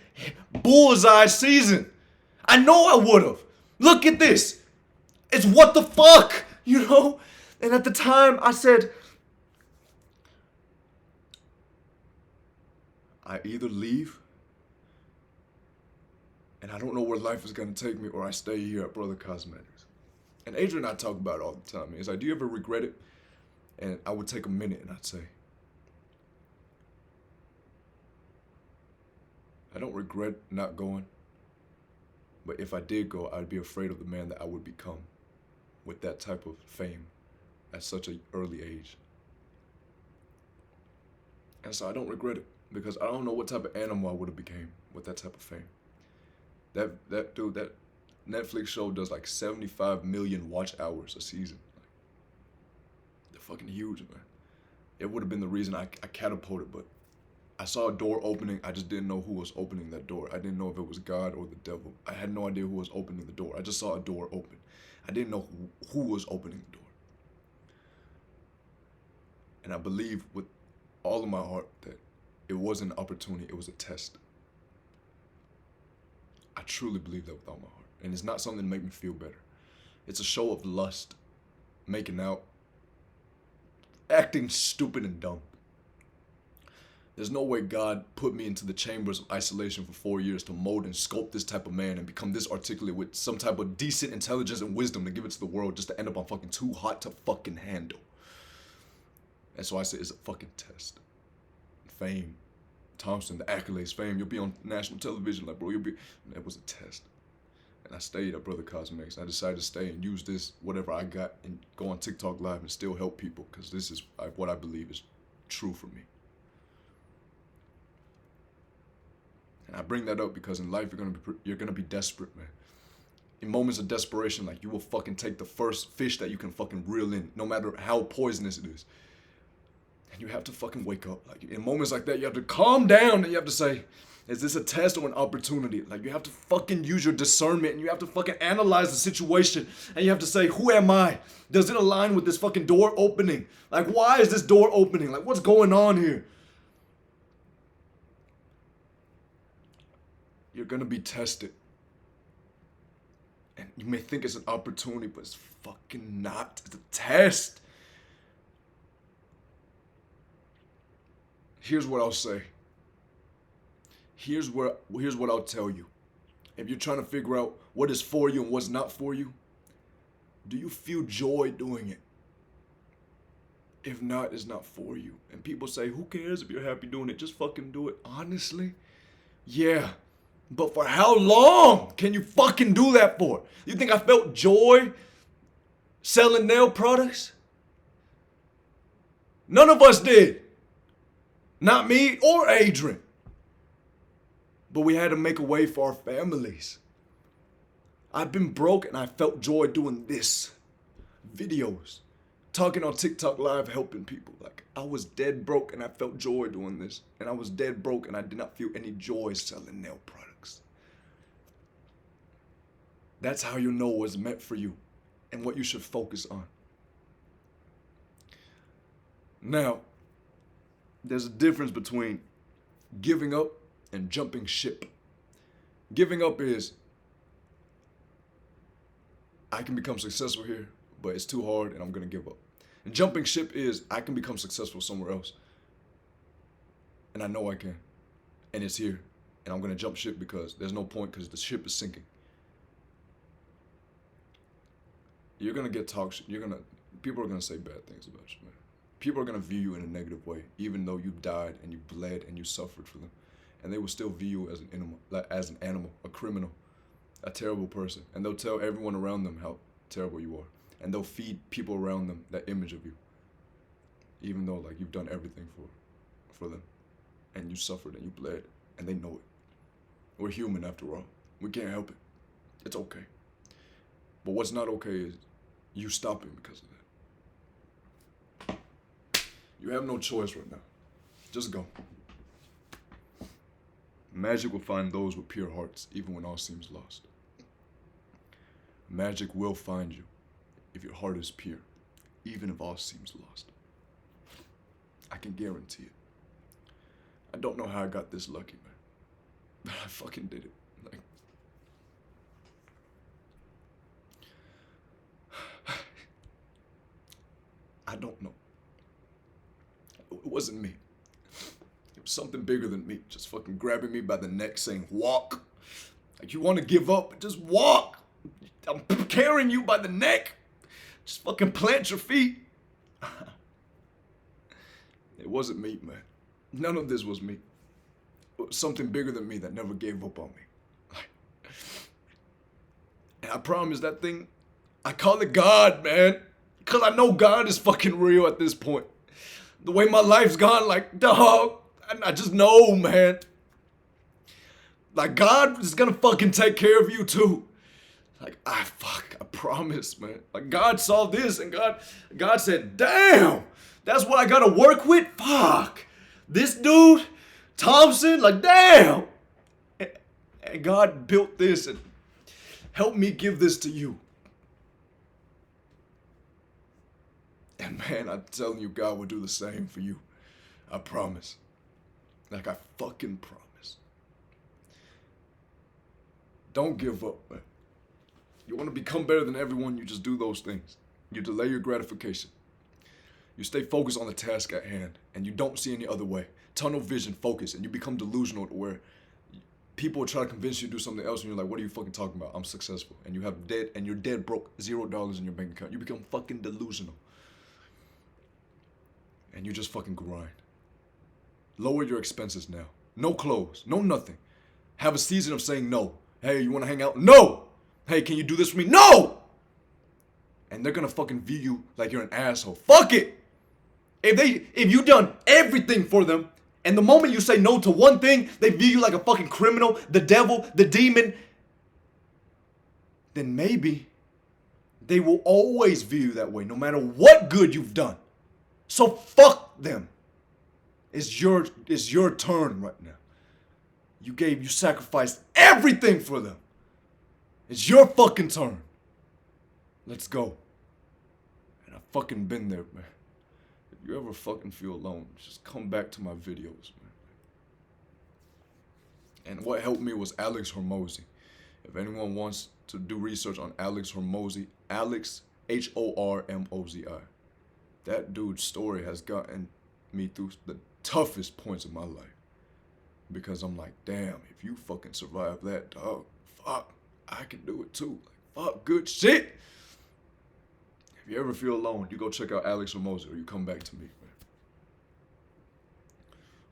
bullseye season. I know I would have. Look at this. It's what the fuck, you know? And at the time, I said, I either leave, and I don't know where life is going to take me, or I stay here at Brother Cosmetics. And Adrian and I talk about it all the time. He's like, do you ever regret it? And I would take a minute and I'd say, I don't regret not going. But if I did go, I'd be afraid of the man that I would become with that type of fame at such an early age. And so I don't regret it, because I don't know what type of animal I would have became with that type of fame. That Netflix show does like 75 million watch hours a season. They're fucking huge, man. It would have been the reason I catapulted, but I saw a door opening. I just didn't know who was opening that door. I didn't know if it was God or the devil. I had no idea who was opening the door. I just saw a door open. I didn't know who was opening the door. And I believe with all of my heart that it wasn't an opportunity, it was a test. I truly believe that with all my heart. And it's not something to make me feel better. It's a show of lust, making out, acting stupid and dumb. There's no way God put me into the chambers of isolation for 4 years to mold and sculpt this type of man and become this articulate with some type of decent intelligence and wisdom to give it to the world just to end up on fucking too hot to fucking handle. And so I say it's a fucking test. Fame, Thompson, the accolades, fame, you'll be on national television, like, bro, you'll be, and that was a test. And I stayed at Brother Cosmetics. I decided to stay and use this, whatever I got, and go on TikTok Live and still help people, because this is what I believe is true for me. And I bring that up because in life you're gonna be desperate, man. In moments of desperation, like, you will fucking take the first fish that you can fucking reel in, no matter how poisonous it is. And you have to fucking wake up. Like, in moments like that, you have to calm down and you have to say, is this a test or an opportunity? Like, you have to fucking use your discernment and you have to fucking analyze the situation. And you have to say, who am I? Does it align with this fucking door opening? Like, why is this door opening? Like, what's going on here? You're gonna be tested. And you may think it's an opportunity, but it's fucking not. It's a test. Here's what I'll say. Here's what I'll tell you. If you're trying to figure out what is for you and what's not for you, do you feel joy doing it? If not, it's not for you. And people say, who cares if you're happy doing it? Just fucking do it. Honestly, yeah. But for how long can you fucking do that for? You think I felt joy selling nail products? None of us did. Not me or Adrian. But we had to make a way for our families. I've been broke and I felt joy doing this. Videos. Talking on TikTok Live, helping people. Like, I was dead broke and I felt joy doing this. And I was dead broke and I did not feel any joy selling nail products. That's how you know what's meant for you and what you should focus on. Now, there's a difference between giving up and jumping ship. Giving up is, I can become successful here, but it's too hard and I'm gonna give up. And jumping ship is, I can become successful somewhere else. And I know I can. And it's here. And I'm gonna jump ship because there's no point, because the ship is sinking. You're gonna get toxic. People are gonna say bad things about you, man. People are gonna view you in a negative way, even though you died and you bled and you suffered for them. And they will still view you as an animal, a criminal, a terrible person. And they'll tell everyone around them how terrible you are. And they'll feed people around them that image of you. Even though, like, you've done everything for them. And you suffered and you bled. And they know it. We're human after all. We can't help it. It's okay. But what's not okay is you stopping because of that. You have no choice right now. Just go. Magic will find those with pure hearts, even when all seems lost. Magic will find you if your heart is pure, even if all seems lost. I can guarantee it. I don't know how I got this lucky, man. But I fucking did it. Like, I don't know. It wasn't me. It was something bigger than me, just fucking grabbing me by the neck saying, walk. Like, you want to give up, just walk. I'm carrying you by the neck. Just fucking plant your feet. It wasn't me, man. None of this was me. It was something bigger than me that never gave up on me. And I promise that thing, I call it God, man. Because I know God is fucking real at this point. The way my life's gone, like, dog, I just know, man. Like, God is gonna fucking take care of you too. Like, I promise, man. Like, God saw this and God said, damn, that's what I gotta work with? Fuck. This dude, Thompson, like, damn. And God built this and helped me give this to you. And man, I'm telling you, God will do the same for you. I promise. Like, I fucking promise. Don't give up, man. You want to become better than everyone, you just do those things. You delay your gratification. You stay focused on the task at hand, and you don't see any other way. Tunnel vision, focus, and you become delusional to where people will try to convince you to do something else, and you're like, what are you fucking talking about? I'm successful. And you're dead broke, $0 in your bank account. You become fucking delusional. And you just fucking grind. Lower your expenses now. No clothes, no nothing. Have a season of saying no. Hey, you want to hang out? No! Hey, can you do this for me? No! And they're gonna fucking view you like you're an asshole. Fuck it! If you done everything for them, and the moment you say no to one thing, they view you like a fucking criminal, the devil, the demon, then maybe they will always view you that way, no matter what good you've done. So fuck them. It's your turn right now. You sacrificed everything for them. It's your fucking turn. Let's go. And I've fucking been there, man. If you ever fucking feel alone, just come back to my videos, man. And what helped me was Alex Hormozy. If anyone wants to do research on Alex Hormozy, Alex, Hormozi. That dude's story has gotten me through the toughest points of my life. Because I'm like, damn, if you fucking survive that, dog, fuck, I can do it too. Like, fuck, good shit. If you ever feel alone, you go check out Alex Hormozy or you come back to me, man.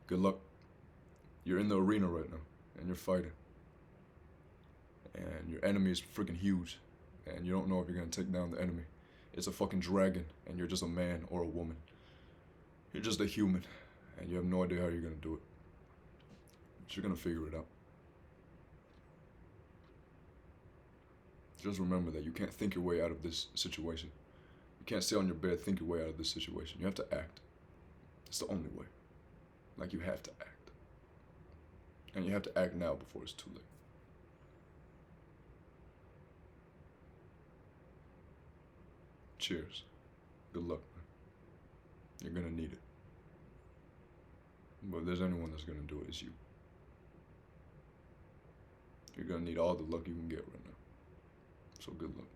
Good luck. You're in the arena right now and you're fighting. And your enemy is freaking huge. And you don't know if you're gonna take down the enemy. It's a fucking dragon and you're just a man or a woman. You're just a human and you have no idea how you're gonna do it. But you're gonna figure it out. Just remember that you can't think your way out of this situation. You can't sit on your bed, think your way out of this situation. You have to act. It's the only way. Like, you have to act. And you have to act now before it's too late. Cheers. Good luck, man. You're gonna need it. But if there's anyone that's gonna do it, it's you. You're gonna need all the luck you can get right now. So good luck.